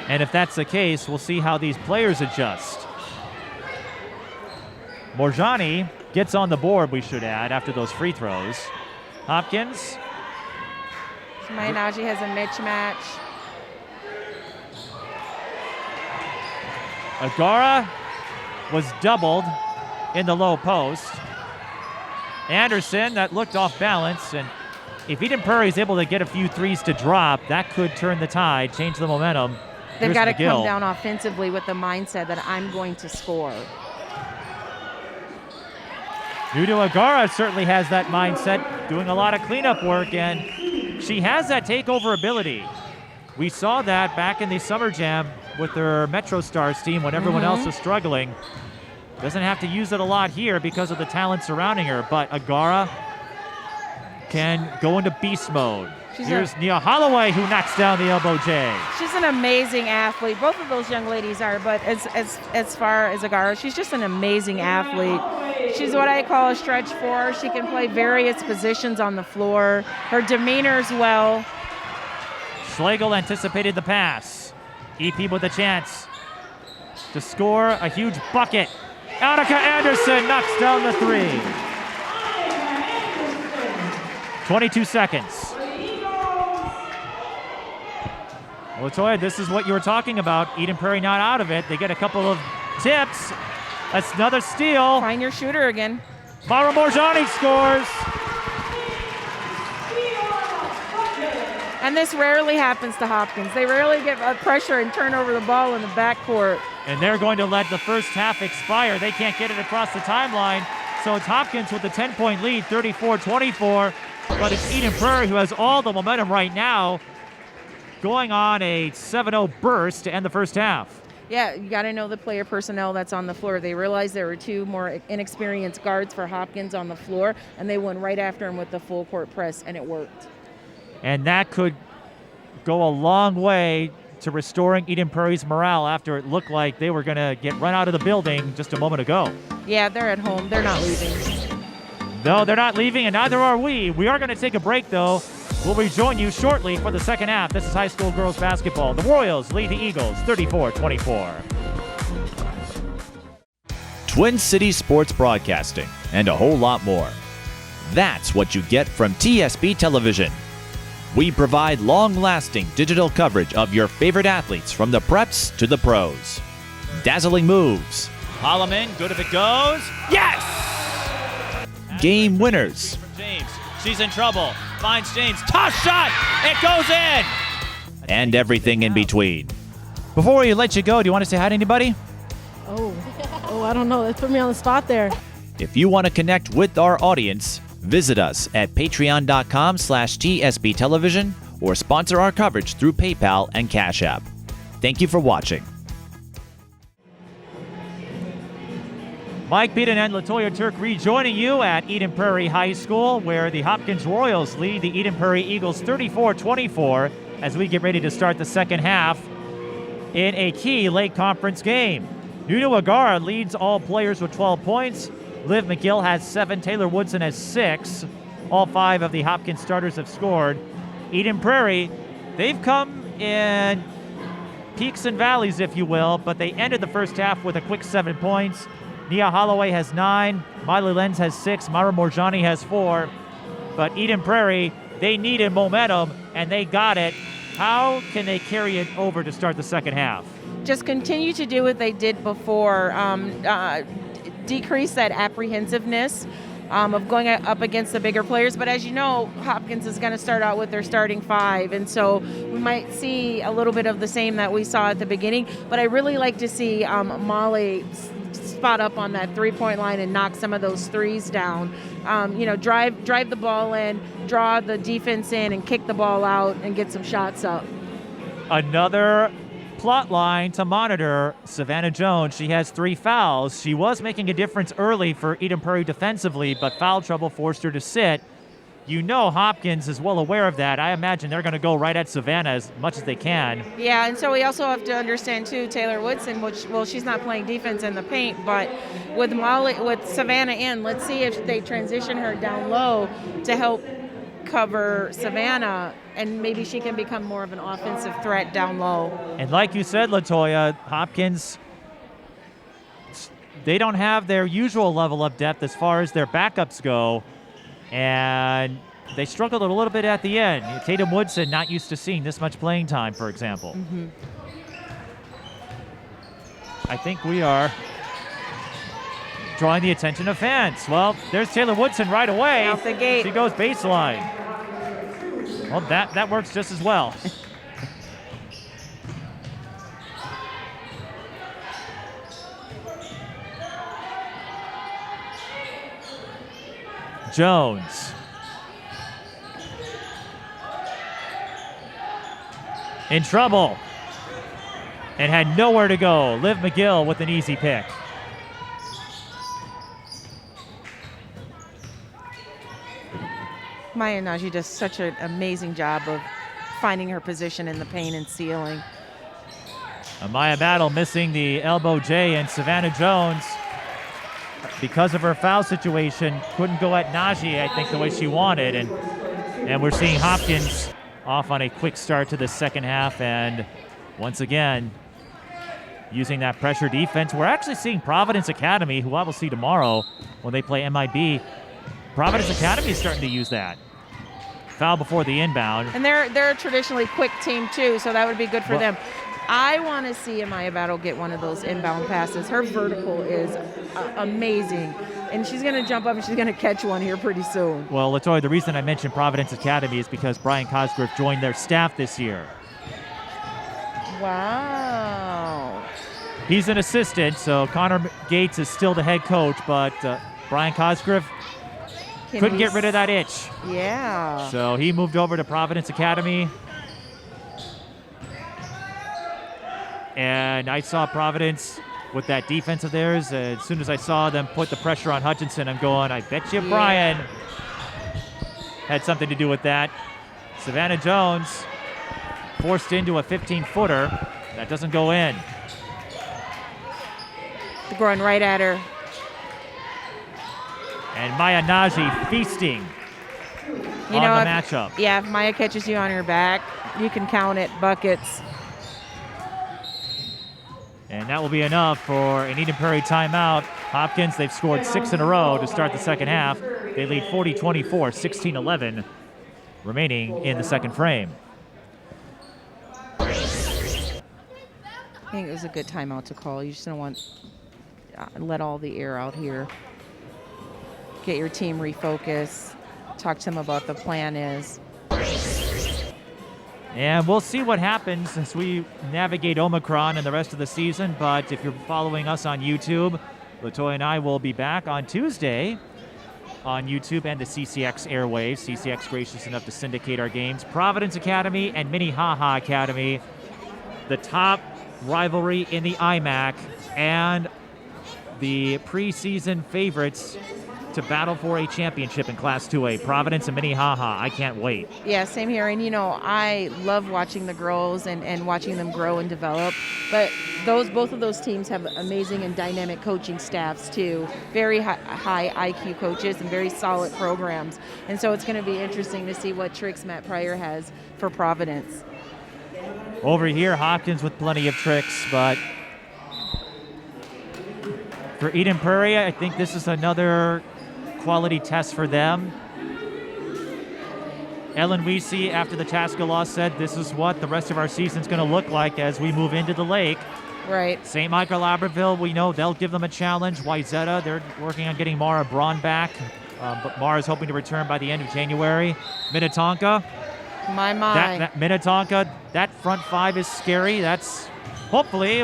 And if that's the case, we'll see how these players adjust. Morjani gets on the board, we should add, after those free throws. Hopkins. Maya Nnaji has a mismatch. Agara was doubled in the low post. Anderson, that looked off balance, and if Eden Prairie is able to get a few threes to drop, that could turn the tide, change the momentum. They've got to come down offensively with the mindset that I'm going to score. Nunu Agara certainly has that mindset, doing a lot of cleanup work, and she has that takeover ability. We saw that back in the Summer Jam with their Metro Stars team when everyone else was struggling. Doesn't have to use it a lot here because of the talent surrounding her, but Agara can go into beast mode. Here's Nia Holloway, who knocks down the elbow J. She's an amazing athlete. Both of those young ladies are, but as far as Agara, she's just an amazing athlete. She's what I call a stretch four. She can play various positions on the floor. Her demeanor's well. Schlegel anticipated the pass. EP with a chance to score a huge bucket. Annika Anderson knocks down the three. 22 seconds. LaToya, this is what you were talking about. Eden Prairie not out of it. They get a couple of tips. That's another steal. Find your shooter again. Mara Morjani scores. And this rarely happens to Hopkins. They rarely get pressure and turn over the ball in the backcourt. And they're going to let the first half expire. They can't get it across the timeline. So it's Hopkins with the 10-point lead, 34-24. But it's Eden Prairie who has all the momentum right now, going on a 7-0 burst to end the first half. Yeah, you got to know the player personnel that's on the floor. They realized there were two more inexperienced guards for Hopkins on the floor, and they went right after him with the full court press, and it worked. And that could go a long way to restoring Eden Prairie's morale after it looked like they were going to get run out of the building just a moment ago. Yeah, they're at home. They're not leaving. No, they're not leaving, and neither are we. We are going to take a break, though. We'll rejoin you shortly for the second half. This is high school girls basketball. The Royals lead the Eagles 34-24. Twin Cities sports broadcasting, and a whole lot more. That's what you get from TSB Television. We provide long-lasting digital coverage of your favorite athletes from the preps to the pros. Dazzling moves. Holloman, good if it goes. Yes! Game winners. James, she's in trouble. Finds James. Toss shot! It goes in! And everything in between. Before we let you go, do you want to say hi to anybody? Oh, I don't know. That put me on the spot there. If you want to connect with our audience, visit us at patreon.com/TSB Television or sponsor our coverage through PayPal and Cash App. Thank you for watching. Mike Peden and LaToya Turk rejoining you at Eden Prairie High School, where the Hopkins Royals lead the Eden Prairie Eagles 34-24 as we get ready to start the second half in a key late conference game. Nunu Agara leads all players with 12 points. Liv McGill has 7. Taylor Woodson has 6. All 5 of the Hopkins starters have scored. Eden Prairie, they've come in peaks and valleys, if you will, but they ended the first half with a quick 7 points. Nia Holloway has 9. Molly Lenz has 6. Mara Morjani has 4. But Eden Prairie, they needed momentum, and they got it. How can they carry it over to start the second half? Just continue to do what they did before. Decrease that apprehensiveness of going up against the bigger players. But as you know, Hopkins is going to start out with their starting 5. And so we might see a little bit of the same that we saw at the beginning. But I really like to see Molly spot up on that three-point line and knock some of those threes down. Drive the ball in, draw the defense in, and kick the ball out and get some shots up. Another plot line to monitor, Savannah Jones. She has 3 fouls. She was making a difference early for Eden Prairie defensively, but foul trouble forced her to sit. You know Hopkins is well aware of that. I imagine they're going to go right at Savannah as much as they can. Yeah, and so we also have to understand, too, Taylor Woodson, she's not playing defense in the paint, but with Savannah in, let's see if they transition her down low to help cover Savannah, and maybe she can become more of an offensive threat down low. And like you said, LaToya, Hopkins, they don't have their usual level of depth as far as their backups go, and they struggled a little bit at the end. Tatum Woodson not used to seeing this much playing time, for example. Mm-hmm. I think we are drawing the attention of fans. Well, there's Taylor Woodson right away. Out the gate. She goes baseline. Well, that works just as well. Jones. In trouble. And had nowhere to go. Liv McGill with an easy pick. Maya Nnaji does such an amazing job of finding her position in the paint and sealing. Amaya Battle missing the elbow J, and Savannah Jones, because of her foul situation, couldn't go at Nnaji, I think, the way she wanted. And we're seeing Hopkins off on a quick start to the second half, and once again, using that pressure defense. We're actually seeing Providence Academy, who I will see tomorrow when they play MIB. Providence Academy is starting to use that. Foul before the inbound. And they're a traditionally quick team too, so that would be good for them. I want to see Amaya Battle get one of those inbound passes. Her vertical is amazing, and she's going to jump up and she's going to catch one here pretty soon. Well, LaToya, the reason I mentioned Providence Academy is because Brian Cosgrove joined their staff this year. Wow. He's an assistant, so Connor Gates is still the head coach, but Brian Cosgrove couldn't get rid of that itch. Yeah. So he moved over to Providence Academy. And I saw Providence with that defense of theirs. As soon as I saw them put the pressure on Hutchinson, I'm going, I bet you Brian had something to do with that. Savannah Jones forced into a 15-footer. That doesn't go in. They're going right at her. And Maya Nnaji feasting on the matchup. Yeah, if Maya catches you on your back, you can count it, buckets. And that will be enough for an Eden Prairie timeout. Hopkins, they've scored 6 in a row to start the second half. They lead 40-24, 16-11 remaining in the second frame. I think it was a good timeout to call. You just don't want let all the air out here. Get your team refocused. Talk to them about the plan is. And we'll see what happens as we navigate Omicron and the rest of the season. But if you're following us on YouTube, LaToya and I will be back on Tuesday on YouTube and the CCX airwaves. CCX gracious enough to syndicate our games. Providence Academy and Minnehaha Academy, the top rivalry in the IMAC and the preseason favorites to battle for a championship in Class 2A. Providence and Minnehaha. I can't wait. Yeah, same here. And, I love watching the girls and watching them grow and develop. But both of those teams have amazing and dynamic coaching staffs, too. Very high IQ coaches and very solid programs. And so it's going to be interesting to see what tricks Matt Prairie has for Providence. Over here, Hopkins with plenty of tricks, but for Eden Prairie, I think this is another quality test for them. Ellen Weesey, after the Tasca loss, said this is what the rest of our season's going to look like as we move into the lake. Right. St. Michael Albertville, we know they'll give them a challenge. Wyzetta, they're working on getting Mara Braun back, but Mara's hoping to return by the end of January. Minnetonka. My. That Minnetonka, that front five is scary. That's hopefully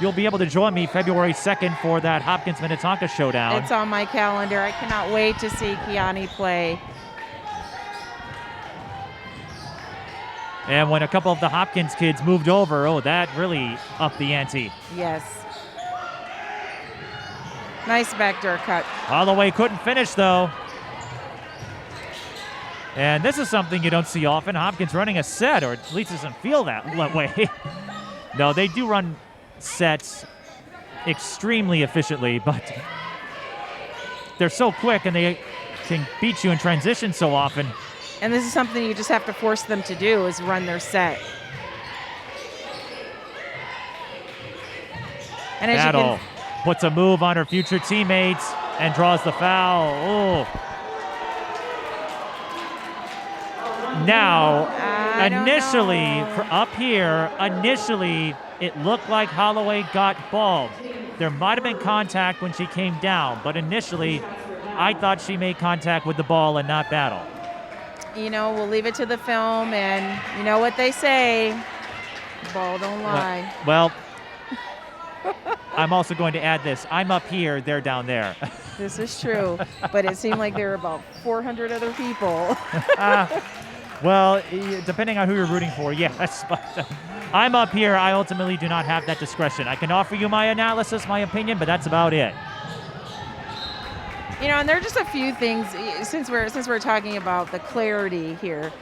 you'll be able to join me February 2nd for that Hopkins-Minnetonka showdown. It's on my calendar. I cannot wait to see Kiani play. And when a couple of the Hopkins kids moved over, that really upped the ante. Yes. Nice backdoor cut. Holloway couldn't finish, though. And this is something you don't see often. Hopkins running a set, or at least doesn't feel that way. No, they do run sets extremely efficiently, but they're so quick and they can beat you in transition so often. And this is something you just have to force them to do, is run their set. And as Battle puts a move on her future teammates and draws the foul. Oh. Now, initially, up here, it looked like Holloway got balled. There might have been contact when she came down, but initially, I thought she made contact with the ball and not Battle. We'll leave it to the film, and you know what they say, ball don't lie. Well, I'm also going to add this. I'm up here, they're down there. This is true, but it seemed like there were about 400 other people. Well, depending on who you're rooting for, yes. But I'm up here. I ultimately do not have that discretion. I can offer you my analysis, my opinion, but that's about it. And there are just a few things, since we're talking about the clarity here,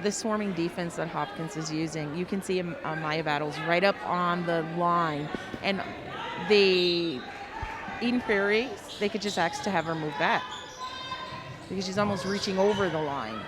the swarming defense that Hopkins is using. You can see Maya Battle's right up on the line, and the Eden Prairie, they could just ask to have her move back because she's almost reaching over the line.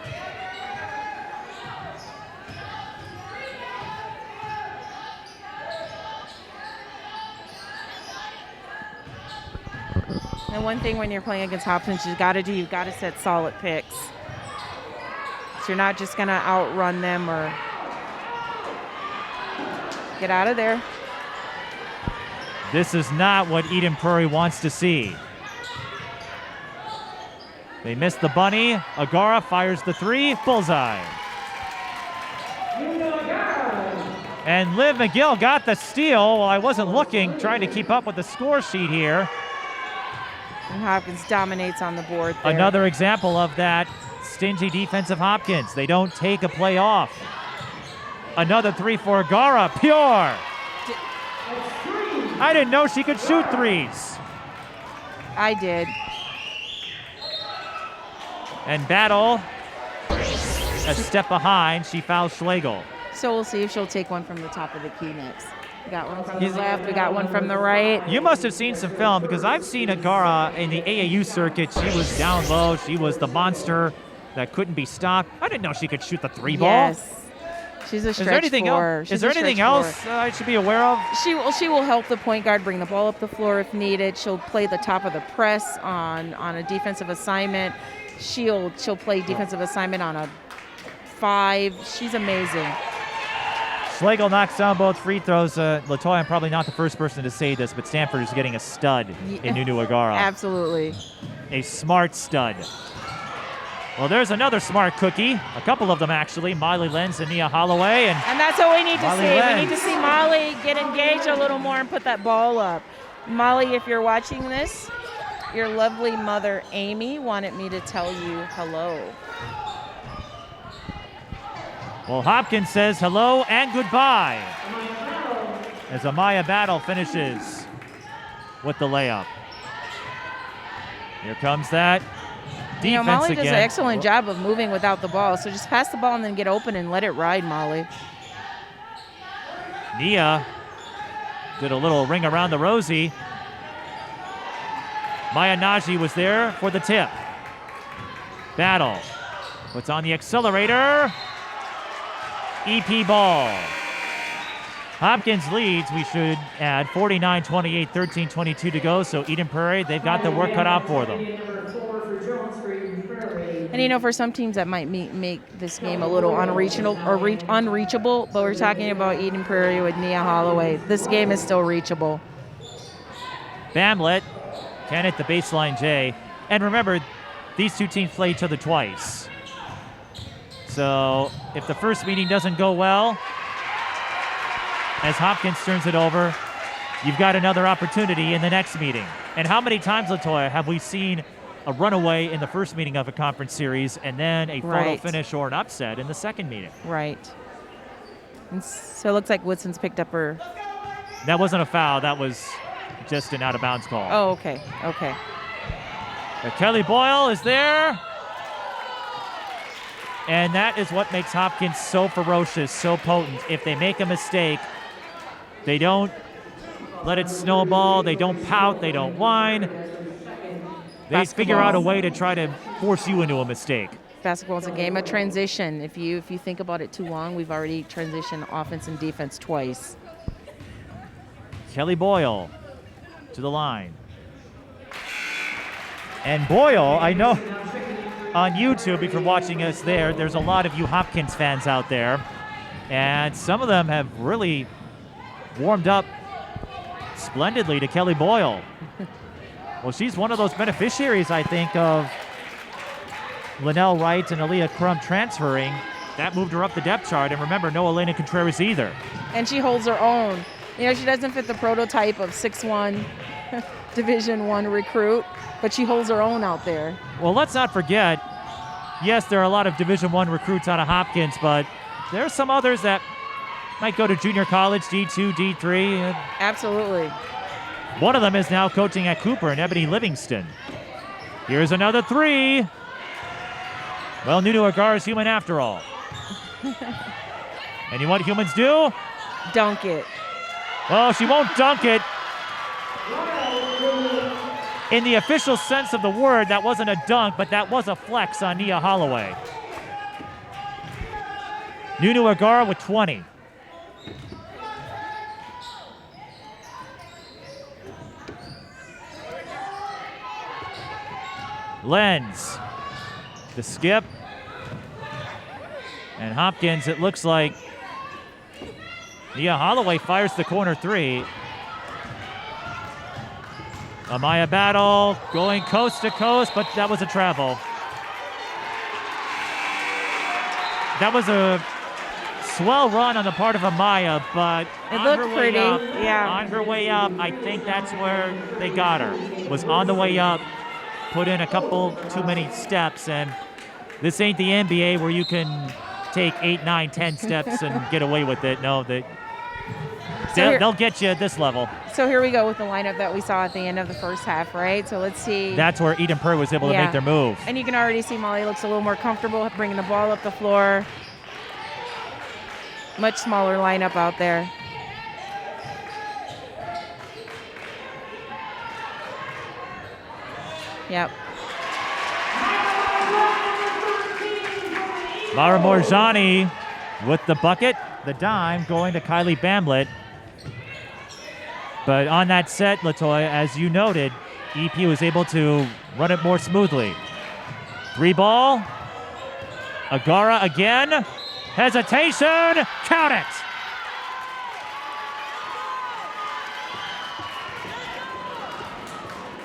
And one thing when you're playing against Hopkins, you've got to set solid picks. So you're not just going to outrun them or get out of there. This is not what Eden Prairie wants to see. They missed the bunny. Agara fires the 3. Bullseye. And Liv McGill got the steal. Well, I wasn't looking, trying to keep up with the score sheet here. And Hopkins dominates on the board there. Another example of that stingy defense of Hopkins. They don't take a play off. Another 3 for Agara. Pure. I didn't know she could shoot 3s. I did. And Battle, a step behind. She fouls Schlegel. So we'll see if she'll take one from the top of the key next. We got one from the left. We got one from the right. You must have seen some film because I've seen Agara in the AAU circuit. She was down low. She was the monster that couldn't be stopped. I didn't know she could shoot the 3 ball. Yes. She's a stretch four. Is there anything else I should be aware of? She will help the point guard bring the ball up the floor if needed. She'll play the top of the press on a defensive assignment. She'll play defensive assignment on a 5. She's amazing. Schlegel knocks down both free throws. LaToya, I'm probably not the first person to say this, but Stanford is getting a stud in Nunu Agara. Absolutely. A smart stud. Well, there's another smart cookie. A couple of them, actually. Molly Lenz and Nia Holloway. And that's what we need to Molly see. Lenz. We need to see Molly get engaged a little more and put that ball up. Molly, if you're watching this, your lovely mother, Amy, wanted me to tell you hello. Well, Hopkins says hello and goodbye as Amaya Battle finishes with the layup. Here comes that defense Molly again. does an excellent job of moving without the ball, so just pass the ball and then get open and let it ride, Molly. Nia did a little ring around the rosy. Maya Nnaji was there for the tip. Battle puts on the accelerator. EP ball. Hopkins leads, we should add, 49-28, 13-22 to go. So Eden Prairie, they've got the work cut out for them. And for some teams that might make this game a little unreachable, but we're talking about Eden Prairie with Nia Holloway. This game is still reachable. Bamlet can hit the baseline J. And remember, these two teams play each other twice. So if the first meeting doesn't go well, as Hopkins turns it over, you've got another opportunity in the next meeting. And how many times, LaToya, have we seen a runaway in the first meeting of a conference series and then a photo finish or an upset in the second meeting? Right. And so it looks like Woodson's picked up her. That wasn't a foul. That was just an out-of-bounds call. Oh, okay. Okay. But Kelly Boyle is there. And that is what makes Hopkins so ferocious, so potent. If they make a mistake, they don't let it snowball. They don't pout. They don't whine. They figure out a way to try to force you into a mistake. Basketball is a game of transition. If you think about it too long, we've already transitioned offense and defense twice. Kelly Boyle to the line. And Boyle, I know on YouTube, if you're watching us there's a lot of you Hopkins fans out there. And some of them have really warmed up splendidly to Kelly Boyle. Well, she's one of those beneficiaries, I think, of Linnell Wright and Aaliyah Crum transferring. That moved her up the depth chart. And remember, no Elena Contreras either. And she holds her own. She doesn't fit the prototype of 6'1", Division I recruit, but she holds her own out there. Well, let's not forget, yes, there are a lot of Division I recruits out of Hopkins, but there are some others that might go to junior college, D2, D3. Absolutely. One of them is now coaching at Cooper and Ebony Livingston. Here's another 3. Well, Nunu Agara is human after all. And you know what humans do? Dunk it. Well, she won't dunk it. In the official sense of the word, that wasn't a dunk, but that was a flex on Nia Holloway. Nunu Agara with 20. Lenz, the skip. And Hopkins, it looks like Nia Holloway fires the corner three. Amaya Battle going coast to coast, but that was a travel. That was a swell run on the part of Amaya, but It looked pretty, yeah. On her way up, I think that's where they got her. Was on the way up, put in a couple too many steps, and this ain't the NBA where you can take 8, 9, 10 steps and get away with it. No, they'll get you at this level. So here we go with the lineup that we saw at the end of the first half, right? So let's see. That's where Eden Prairie was able to make their move. And you can already see Molly looks a little more comfortable bringing the ball up the floor. Much smaller lineup out there. Yep. Mara Morzani with the bucket, the dime going to Kylie Bamlett. But on that set, LaToya, as you noted, EP was able to run it more smoothly. 3 ball. Agara again. Hesitation. Count it.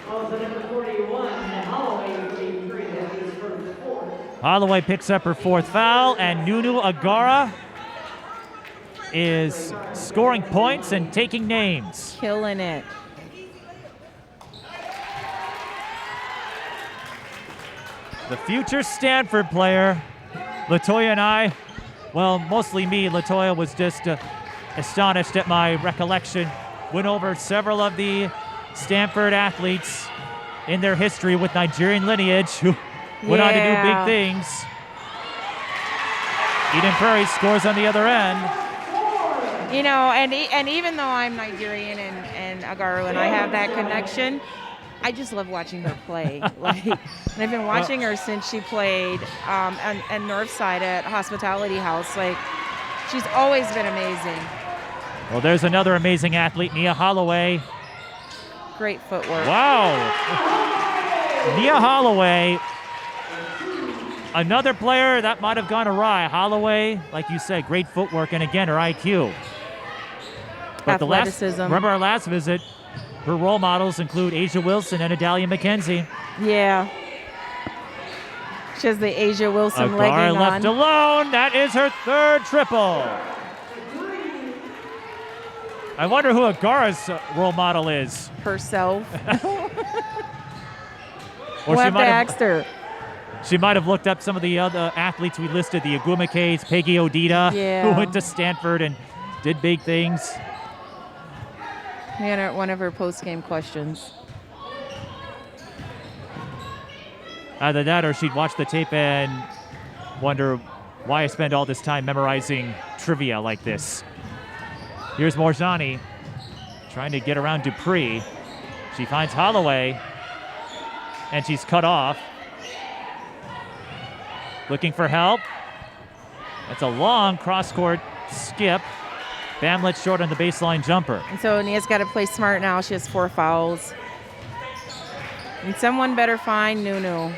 Also number 41, Holloway with the three. That is her fourth. Holloway picks up her 4th foul, and Nunu Agara is scoring points and taking names. Killing it. The future Stanford player, LaToya and I, well, mostly me, LaToya was just astonished at my recollection. Went over several of the Stanford athletes in their history with Nigerian lineage who went on to do big things. Eden Prairie scores on the other end. You know, and even though I'm Nigerian and Agara and I have that connection, I just love watching her play. And I've been watching her since she played on Northside at Hospitality House. Like, she's always been amazing. Well, there's another amazing athlete, Nia Holloway. Great footwork. Wow. Nia Holloway, another player that might have gone awry. Holloway, like you said, great footwork, and again, her IQ. But athleticism. Remember our last visit, her role models include Asia Wilson and Adalia McKenzie. Yeah. She has the Asia Wilson Agara legging left on. alone. That is her 3rd triple. I wonder who Agara's role model is. Herself. Or What asked her? She might have looked up some of the other athletes we listed, the Agumakays, Peggy Odita, who went to Stanford and did big things. We had one of her post-game questions. Either that or she'd watch the tape and wonder why I spend all this time memorizing trivia like this. Here's Morzani trying to get around Dupree. She finds Holloway, and she's cut off. Looking for help. That's a long cross-court skip. Bamlett short on the baseline jumper. And so Nia's got to play smart now. She has 4 fouls. And someone better find Nunu.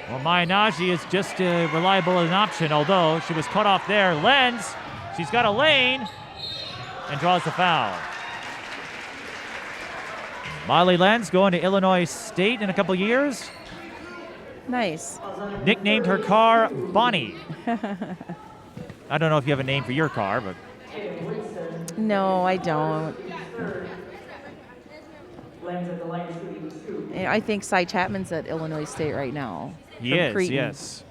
Well, Maya Nnaji is just reliable as an option, although she was cut off there. Lenz, she's got a lane and draws the foul. Molly Lenz going to Illinois State in a couple years. Nice. Nicknamed her car Bonnie. I don't know if you have a name for your car, but No, I don't. I think Cy Chapman's at Illinois State right now. he from is, Creighton. yes.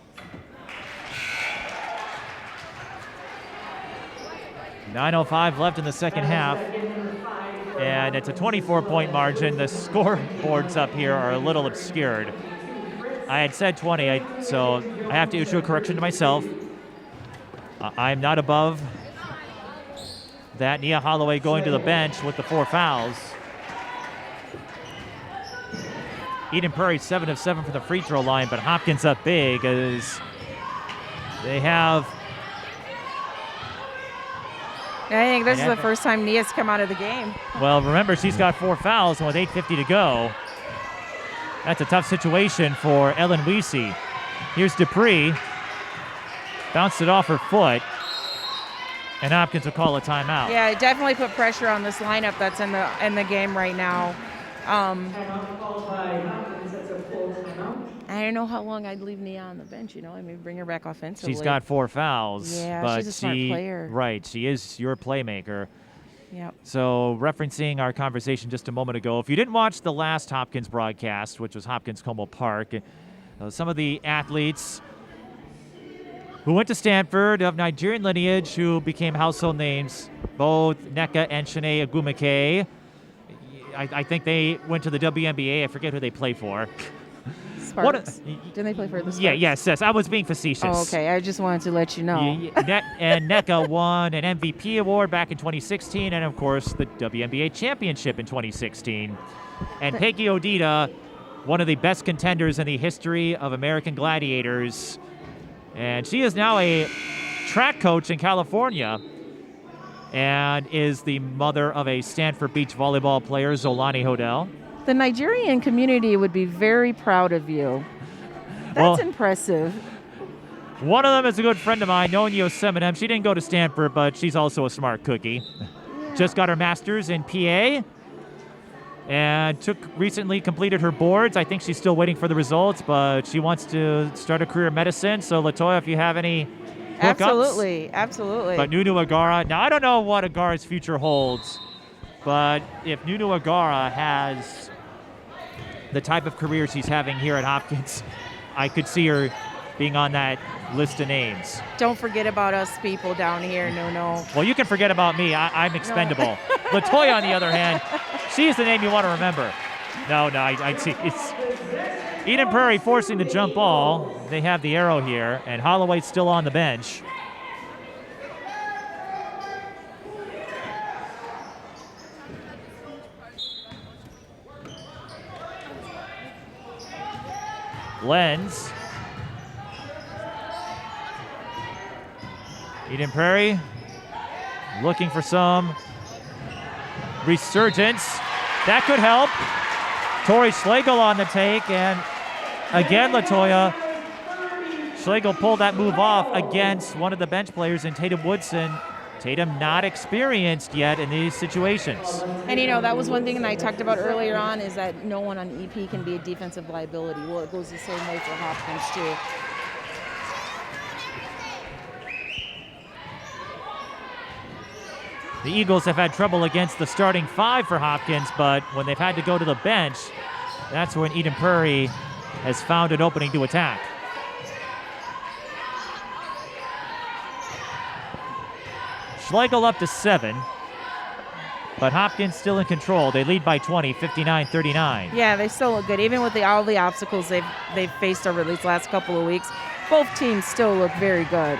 9:05 left in the second half. And it's a 24-point margin. The scoreboards up here are a little obscured. I had said 20, so I have to issue a correction to myself. I'm not above that. Nia Holloway going to the bench with the 4 fouls. Eden Prairie 7 of 7 from the free throw line, but Hopkins up big as they have. I think this is the first time Nia's come out of the game. Well, remember, she's got 4 fouls, and with 8:50 to go, That's a tough situation for Ellen Weesey. Here's Dupree. Bounced it off her foot. And Hopkins will call a timeout. Yeah, it definitely put pressure on this lineup that's in the game right now. I don't know how long I'd leave Nia on the bench, I mean, bring her back offensively. She's got 4 fouls. Yeah, but she's a smart player. Right, she is your playmaker. Yep. So referencing our conversation just a moment ago, if you didn't watch the last Hopkins broadcast, which was Hopkins Como Park, some of the athletes who went to Stanford of Nigerian lineage who became household names, both Nneka and Shanae Agumake. I think they went to the WNBA. I forget who they play for. Sparks. Didn't they play for the Sparks? Yes. I was being facetious. Oh, okay. I just wanted to let you know. And Nneka won an MVP award back in 2016 and, of course, the WNBA championship in 2016. And Peggy Odita, one of the best contenders in the history of American Gladiators. And she is now a track coach in California and is the mother of a Stanford Beach volleyball player, Zolani Hodel. The Nigerian community would be very proud of you. That's impressive. One of them is a good friend of mine, Nonu Agara. She didn't go to Stanford, but she's also a smart cookie. Yeah. Just got her master's in PA and recently completed her boards. I think she's still waiting for the results, but she wants to start a career in medicine. So, LaToya, if you have any hookups. Absolutely. But Nunu Agara, now I don't know what Agara's future holds, but if Nunu Agara has the type of career she's having here at Hopkins, I could see her being on that list of names. Don't forget about us people down here, no. Well, you can forget about me. I'm expendable. No. LaToya, on the other hand, she's the name you want to remember. No, I see. It's Eden Prairie forcing the jump ball. They have the arrow here, and Holloway's still on the bench. Lenz. Eden Prairie looking for some resurgence. That could help. Tori Schlegel on the take, and again, LaToya. Schlegel pulled that move off against one of the bench players in Tatum Woodson. Tatum not experienced yet in these situations. And that was one thing that I talked about earlier on, is that no one on EP can be a defensive liability. Well, it goes the same way for Hopkins too. The Eagles have had trouble against the starting 5 for Hopkins, but when they've had to go to the bench, that's when Eden Prairie has found an opening to attack. Schlegel up to 7, but Hopkins still in control. They lead by 20, 59-39. Yeah, they still look good. Even with all the obstacles they've faced over these last couple of weeks, both teams still look very good.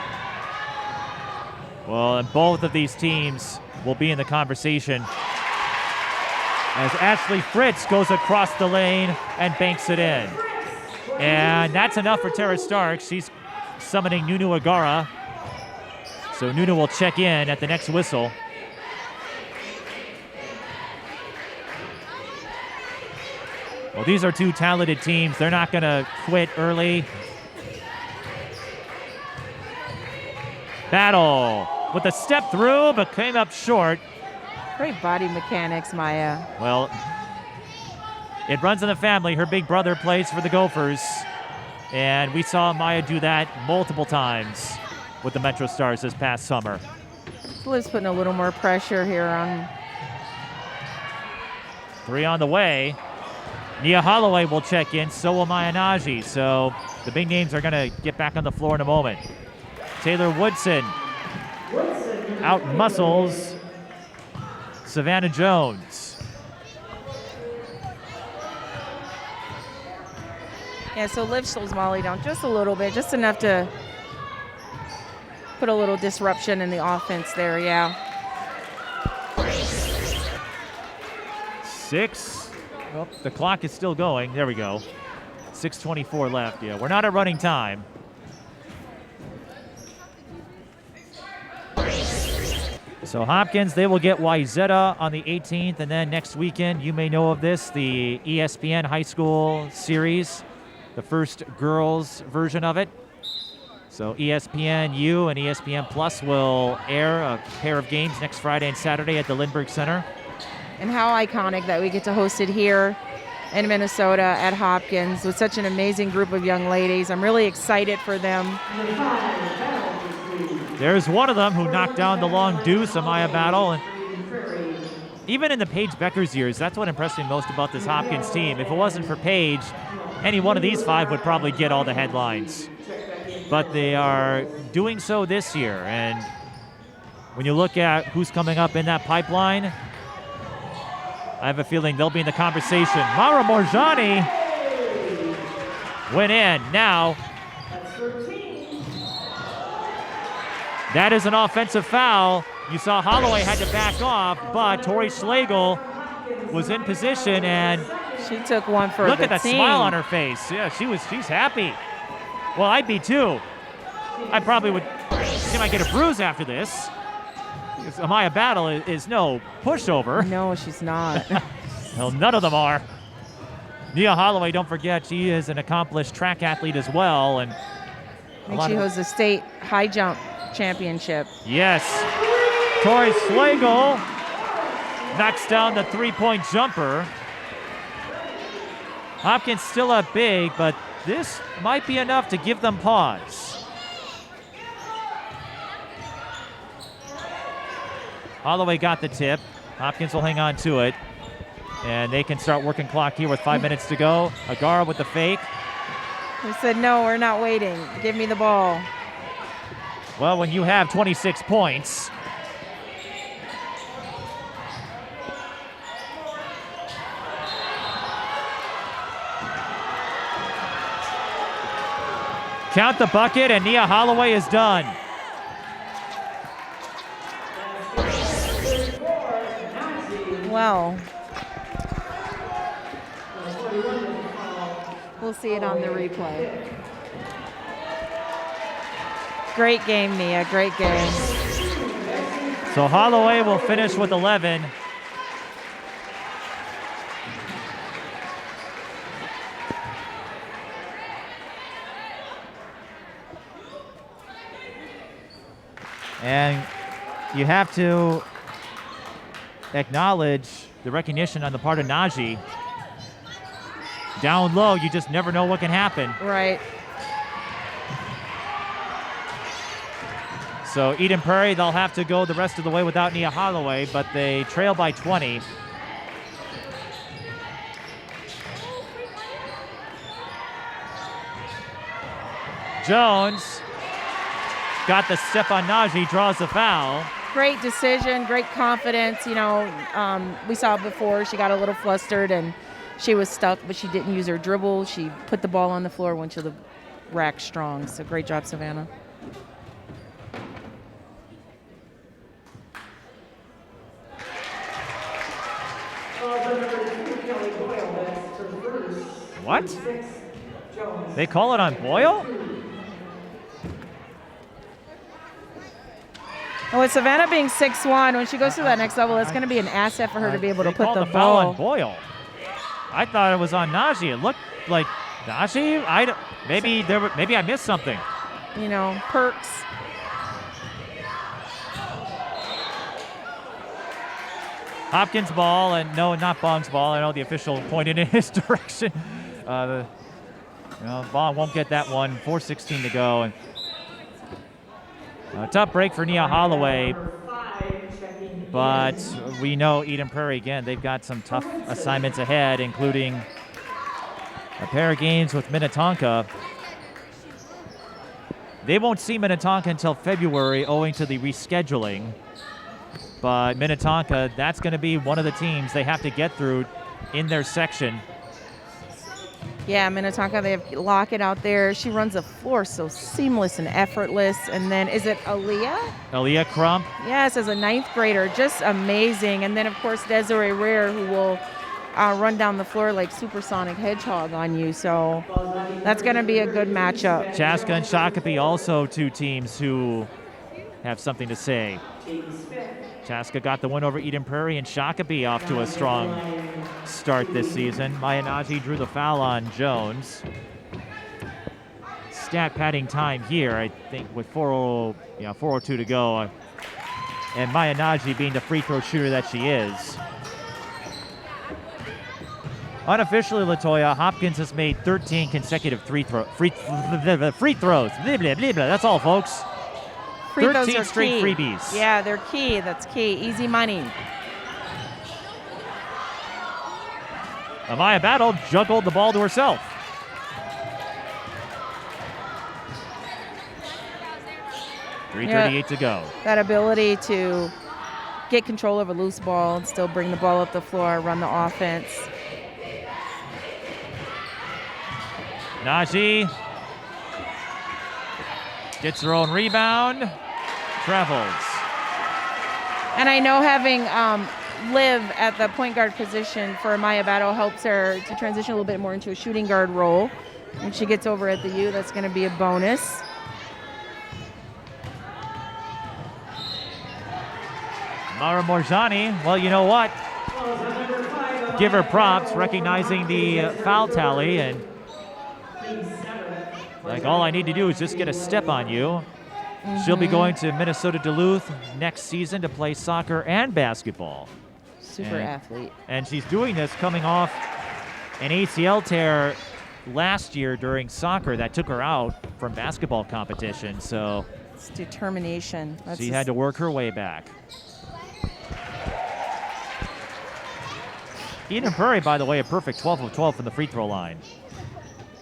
Well, and both of these teams will be in the conversation as Ashley Fritz goes across the lane and banks it in. And that's enough for Tara Stark. She's summoning Nunu Agara. So Nunu will check in at the next whistle. Well, these are two talented teams. They're not going to quit early. Battle with a step through, but came up short. Great body mechanics, Maya. Well, it runs in the family. Her big brother plays for the Gophers. And we saw Maya do that multiple times with the Metro Stars this past summer. Liv's putting a little more pressure here on. 3 on the way. Nia Holloway will check in, so will Maya Nnaji. So the big names are going to get back on the floor in a moment. Taylor Woodson out muscles Savannah Jones. Yeah, so Liv slows Molly down just a little bit, just enough to put a little disruption in the offense there, yeah. 6. Oh, the clock is still going. There we go. 6:24 left. Yeah, we're not at running time. So Hopkins, they will get Wayzata on the 18th, and then next weekend, you may know of this, the ESPN High School Series, the first girls version of it. So ESPN-U and ESPN Plus will air a pair of games next Friday and Saturday at the Lindbergh Center. And how iconic that we get to host it here in Minnesota at Hopkins with such an amazing group of young ladies. I'm really excited for them. There's one of them who knocked down the long deuce, Amaya Battle. And even in the Paige Becker's years, that's what impressed me most about this Hopkins team. If it wasn't for Paige, any one of these five would probably get all the headlines. But they are doing so this year. And when you look at who's coming up in that pipeline, I have a feeling they'll be in the conversation. Mara Morjani went in. Now, that is an offensive foul. You saw Holloway had to back off, but Tori Schlegel was in position, and she took one for look the at that team. smile on her face. Yeah, she's happy. Well, I'd be too. I probably would. She might get a bruise after this. Amaya Battle is no pushover. No, she's not. Well, none of them are. Nia Holloway, don't forget, she is an accomplished track athlete as well, and I think she holds the state high jump championship. Yes. Tori Schlegel knocks down the three-point jumper. Hopkins still up big, but this might be enough to give them pause. Holloway got the tip. Hopkins will hang on to it. And they can start working clock here with 5 minutes to go. Agara with the fake. We said, no, we're not waiting. Give me the ball. Well, when you have 26 points, count the bucket, and Nia Holloway is done. Well, we'll see it on the replay. Great game, Nia. Great game. So Holloway will finish with 11. And you have to acknowledge the recognition on the part of Nnaji. Down low, you just never know what can happen. Right. So Eden Prairie, they'll have to go the rest of the way without Nia Holloway, but they trail by 20. Jones got the step on Nnaji, draws the foul. Great decision, great confidence. You know, we saw before she got a little flustered and she was stuck, but she didn't use her dribble. She put the ball on the floor, went to the rack strong. So great job, Savannah. What? They call it on Boyle? Oh, with Savannah being 6'1", when she goes to that next level, it's going to be an asset for her to be able to put the foul ball. on Boyle. I thought it was on Nnaji. It looked like Nnaji. Maybe I missed something. You know, perks. Hopkins ball, and no, not Bong's ball. I know the official pointed in his direction. Bong won't get that one. 4:16 to go. And a tough break for Nia Holloway, but we know Eden Prairie, again, they've got some tough assignments ahead, including a pair of games with Minnetonka. They won't see Minnetonka until February owing to the rescheduling, but Minnetonka, that's going to be one of the teams they have to get through in their section. Yeah, Minnetonka, they have Lockett out there. She runs the floor so seamless and effortless. And then, is it Aaliyah? Aaliyah Crump. Yes, as a 9th grader, just amazing. And then, of course, Desiree Rare, who will run down the floor like supersonic hedgehog on you. So that's going to be a good matchup. Chaska and Shakopee, also two teams who have something to say. Chaska got the win over Eden Prairie, and Shakopee off to a strong start this season. Maya Nnaji drew the foul on Jones. Stat padding time here, I think, with 4:02 to go. And Maya Nnaji being the free throw shooter that she is. Unofficially, LaToya, Hopkins has made 13 consecutive free throws. Blah, blah, blah. That's all, folks. Free throws 13 are straight key. freebies. Yeah, they're key. That's key. Easy money. Amaya Battle juggled the ball to herself. .338 to go. That ability to get control of a loose ball and still bring the ball up the floor, run the offense. Nnaji gets her own rebound, travels. And I know having Liv at the point guard position for Maya Battle helps her to transition a little bit more into a shooting guard role. When she gets over at the U, that's going to be a bonus. Mara Morzani, well, you know what? Give her props, recognizing the foul tally, and like, all I need to do is just get a step on you. She'll be going to Minnesota Duluth next season to play soccer and basketball. Super athlete. And she's doing this coming off an ACL tear last year during soccer that took her out from basketball competition. So it's determination. She had to work her way back. Eden Prairie, by the way, a perfect 12 of 12 from the free throw line.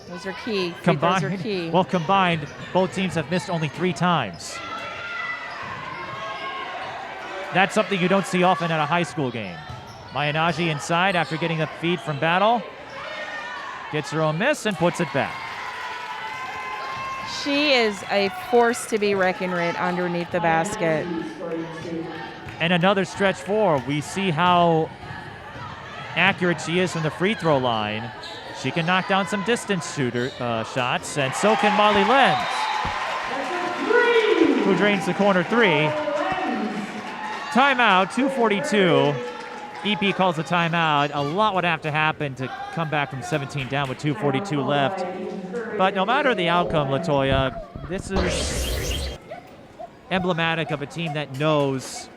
Those are key. Free throws are key. Well, combined, both teams have missed only 3 times. That's something you don't see often at a high school game. Maya Nnaji inside after getting the feed from Battle. Gets her own miss and puts it back. She is a force to be reckoned with underneath the basket. And another stretch 4. We see how accurate she is from the free throw line. She can knock down some distance shooter shots, and so can Molly Lenz, who drains the corner 3. Timeout, 2:42. EP calls a timeout. A lot would have to happen to come back from 17 down with 2:42 left. But no matter the outcome, LaToya, this is emblematic of a team that knows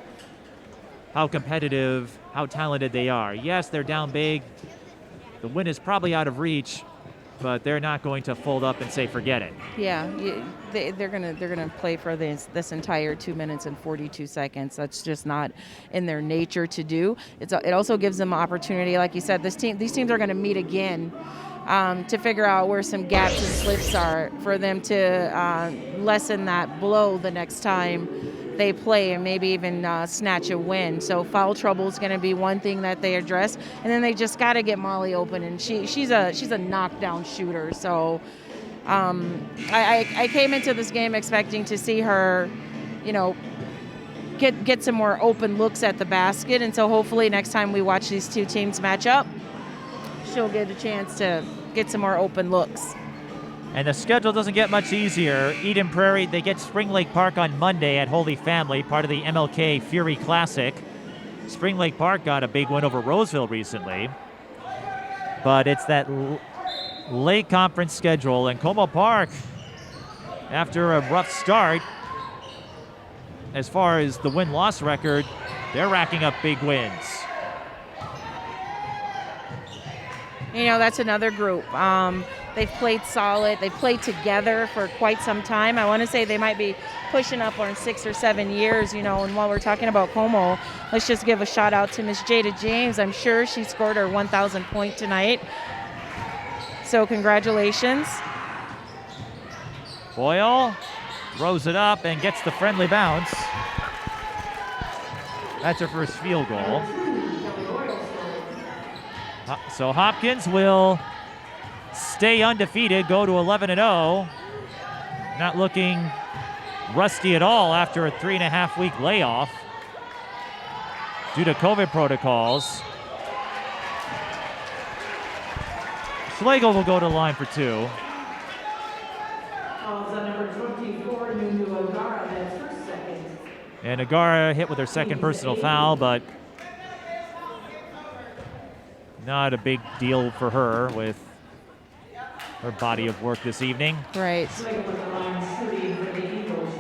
how competitive, how talented they are. Yes, they're down big. The win is probably out of reach, but they're not going to fold up and say forget it. Yeah, they're gonna play for this entire 2 minutes and 42 seconds. That's just not in their nature to do. It also gives them opportunity, like you said. These teams are going to meet again to figure out where some gaps and slips are for them to lessen that blow the next time they play and maybe even snatch a win. So foul trouble is going to be one thing that they address, and then they just got to get Molly open, and she's a knockdown shooter. So I came into this game expecting to see her, get some more open looks at the basket, and so hopefully next time we watch these two teams match up, she'll get a chance to get some more open looks. And the schedule doesn't get much easier. Eden Prairie, they get Spring Lake Park on Monday at Holy Family, part of the MLK Fury Classic. Spring Lake Park got a big win over Roseville recently. But it's that late conference schedule. And Como Park, after a rough start, as far as the win-loss record, they're racking up big wins. That's another group. They've played solid. They've played together for quite some time. I want to say they might be pushing up on 6 or 7 years, And while we're talking about Como, let's just give a shout out to Miss Jada James. I'm sure she scored her 1,000th point tonight. So congratulations. Boyle throws it up and gets the friendly bounce. That's her first field goal. So Hopkins will stay undefeated, go to 11-0. Not looking rusty at all after a 3.5-week layoff due to COVID protocols. Schlegel will go to the line for 2. Calls on number 24, Nunu Agara, that's her second. And Agara hit with her second personal foul, but not a big deal for her with her body of work this evening. Right.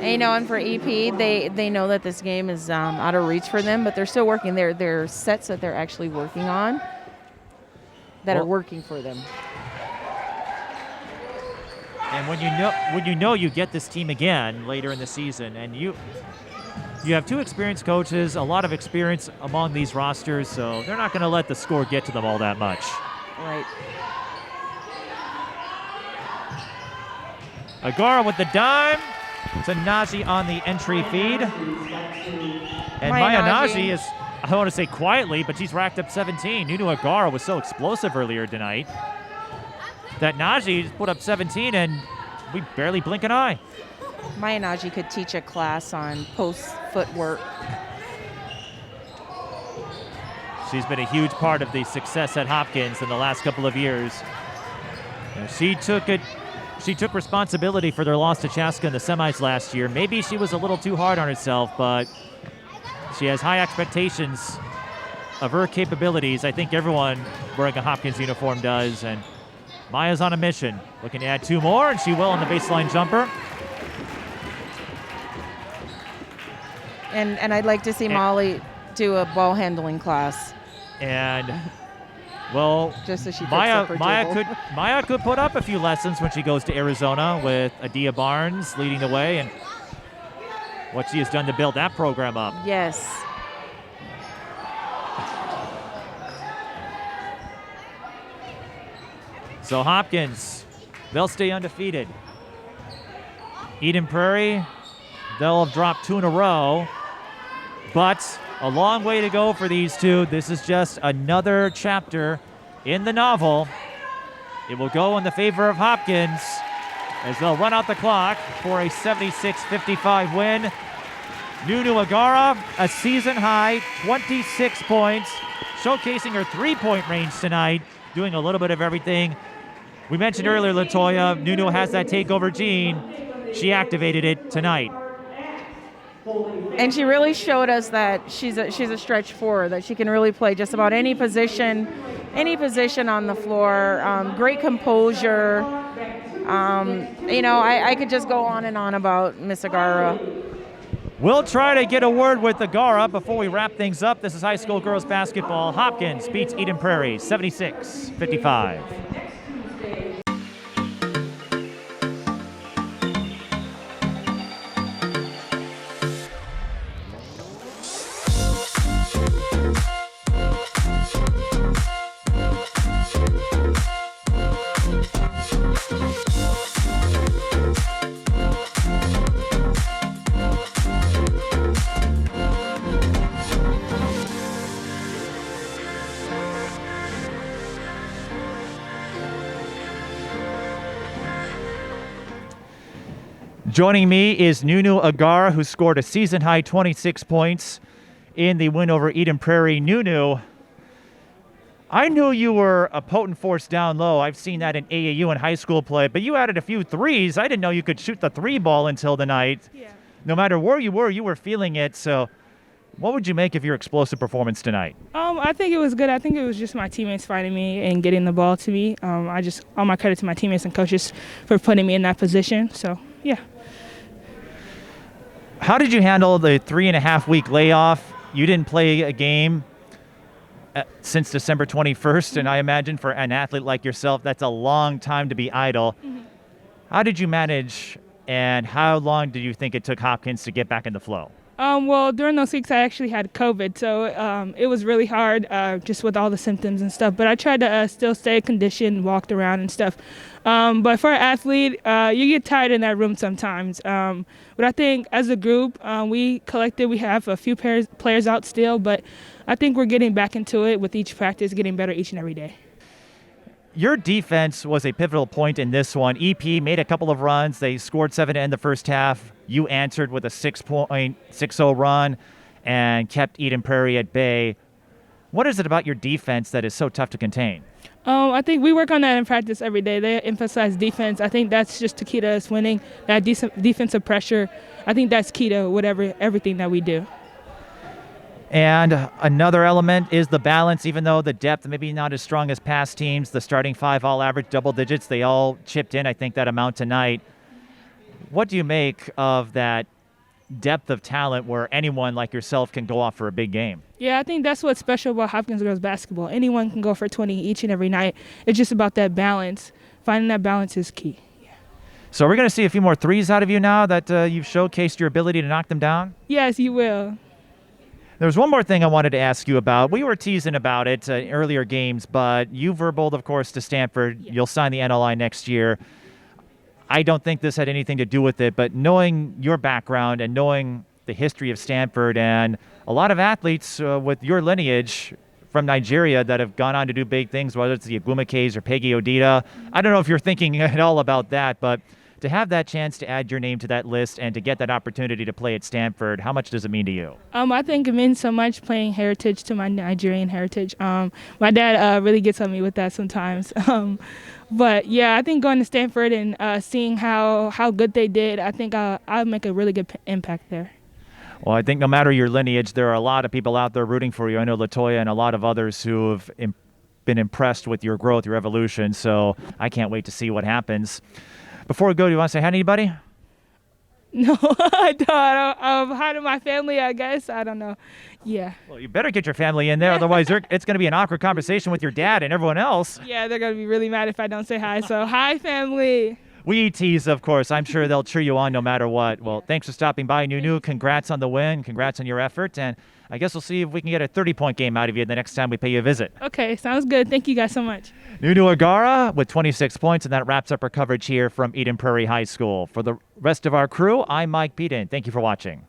And for EP, they know that this game is out of reach for them, but they're still working. There are sets that they're actually working on that are working for them. And when you know you get this team again later in the season, and you have two experienced coaches, a lot of experience among these rosters, so they're not going to let the score get to them all that much. Right. Agara with the dime to Nnaji on the entry feed. And Maya Nnaji is, I want to say quietly, but she's racked up 17. Nunu Agara was so explosive earlier tonight that Nnaji put up 17 and we barely blink an eye. Maya Nnaji could teach a class on post footwork. She's been a huge part of the success at Hopkins in the last couple of years. And she took responsibility for their loss to Chaska in the semis last year. Maybe she was a little too hard on herself, but she has high expectations of her capabilities. I think everyone wearing a Hopkins uniform does, and Maya's on a mission, looking to add two more, and she will on the baseline jumper. And I'd like to see Molly do a ball handling class. And well, just so she picks up her dribble. Maya could put up a few lessons when she goes to Arizona with Adia Barnes leading the way, and what she has done to build that program up. Yes. So Hopkins, they'll stay undefeated. Eden Prairie, they'll have dropped two in a row, but a long way to go for these two. This is just another chapter in the novel. It will go in the favor of Hopkins as they'll run out the clock for a 76-55 win. Nunu Agara, a season-high 26 points, showcasing her three-point range tonight, doing a little bit of everything. We mentioned earlier, LaToya, Nunu has that takeover gene. She activated it tonight. And she really showed us that she's a stretch four, that she can really play just about any position on the floor. Great composure. I could just go on and on about Miss Agara. We'll try to get a word with Agara before we wrap things up. This is high school girls basketball. Hopkins beats Eden Prairie 76-55. Joining me is Nunu Agara, who scored a season-high 26 points in the win over Eden Prairie. Nunu, I knew you were a potent force down low. I've seen that in AAU and high school play, but you added a few threes. I didn't know you could shoot the three ball until tonight. Yeah. No matter where you were feeling it. So what would you make of your explosive performance tonight? I think it was good. I think it was just my teammates finding me and getting the ball to me. All my credit to my teammates and coaches for putting me in that position. So, yeah. How did you handle the 3.5-week layoff? You didn't play a game since December 21st, and I imagine for an athlete like yourself, that's a long time to be idle. Mm-hmm. How did you manage, and how long did you think it took Hopkins to get back in the flow? Well, during those weeks, I actually had COVID, so it was really hard just with all the symptoms and stuff. But I tried to still stay conditioned, walked around and stuff. But for an athlete, you get tired in that room sometimes. But I think as a group, we have a few players out still, but I think we're getting back into it with each practice, getting better each and every day. Your defense was a pivotal point in this one. EP made a couple of runs. They scored 7 to end the first half. You answered with a 6-0 run and kept Eden Prairie at bay. What is it about your defense that is so tough to contain? I think we work on that in practice every day. They emphasize defense. I think that's just the key to us winning, that defensive pressure. I think that's key to everything that we do. And another element is the balance. Even though the depth maybe not as strong as past teams, the starting five all average double digits. They all chipped in, I think, that amount tonight. What do you make of that depth of talent where anyone like yourself can go off for a big game? Yeah, I think that's what's special about Hopkins girls basketball. Anyone can go for 20 each and every night. It's just about that balance. Finding that balance is key. Yeah. So we're going to see a few more threes out of you now that you've showcased your ability to knock them down? Yes, you will. There's one more thing I wanted to ask you about. We were teasing about it in earlier games, but you verbaled, of course, to Stanford. Yeah. You'll sign the NLI next year. I don't think this had anything to do with it, but knowing your background and knowing the history of Stanford and a lot of athletes with your lineage from Nigeria that have gone on to do big things, whether it's the Agumakes or Peggy Odita. I don't know if you're thinking at all about that, but to have that chance to add your name to that list and to get that opportunity to play at Stanford, how much does it mean to you? I think it means so much playing heritage to my Nigerian heritage. My dad really gets on me with that sometimes. But yeah, I think going to Stanford and seeing how good they did, I think I'll make a really good impact there. Well, I think no matter your lineage, there are a lot of people out there rooting for you. I know LaToya and a lot of others who have been impressed with your growth, your evolution. So I can't wait to see what happens. Before we go, do you want to say hi to anybody? No, I don't. Hi to my family, I guess. I don't know. Yeah. Well, you better get your family in there. Otherwise, it's going to be an awkward conversation with your dad and everyone else. Yeah, they're going to be really mad if I don't say hi. So, hi, family. We tease, of course. I'm sure they'll cheer you on no matter what. Well, thanks for stopping by, Nunu. Congrats on the win. Congrats on your effort. And I guess we'll see if we can get a 30-point game out of you the next time we pay you a visit. Okay, sounds good. Thank you guys so much. Nunu Agara with 26 points, and that wraps up our coverage here from Eden Prairie High School. For the rest of our crew, I'm Mike Peden. Thank you for watching.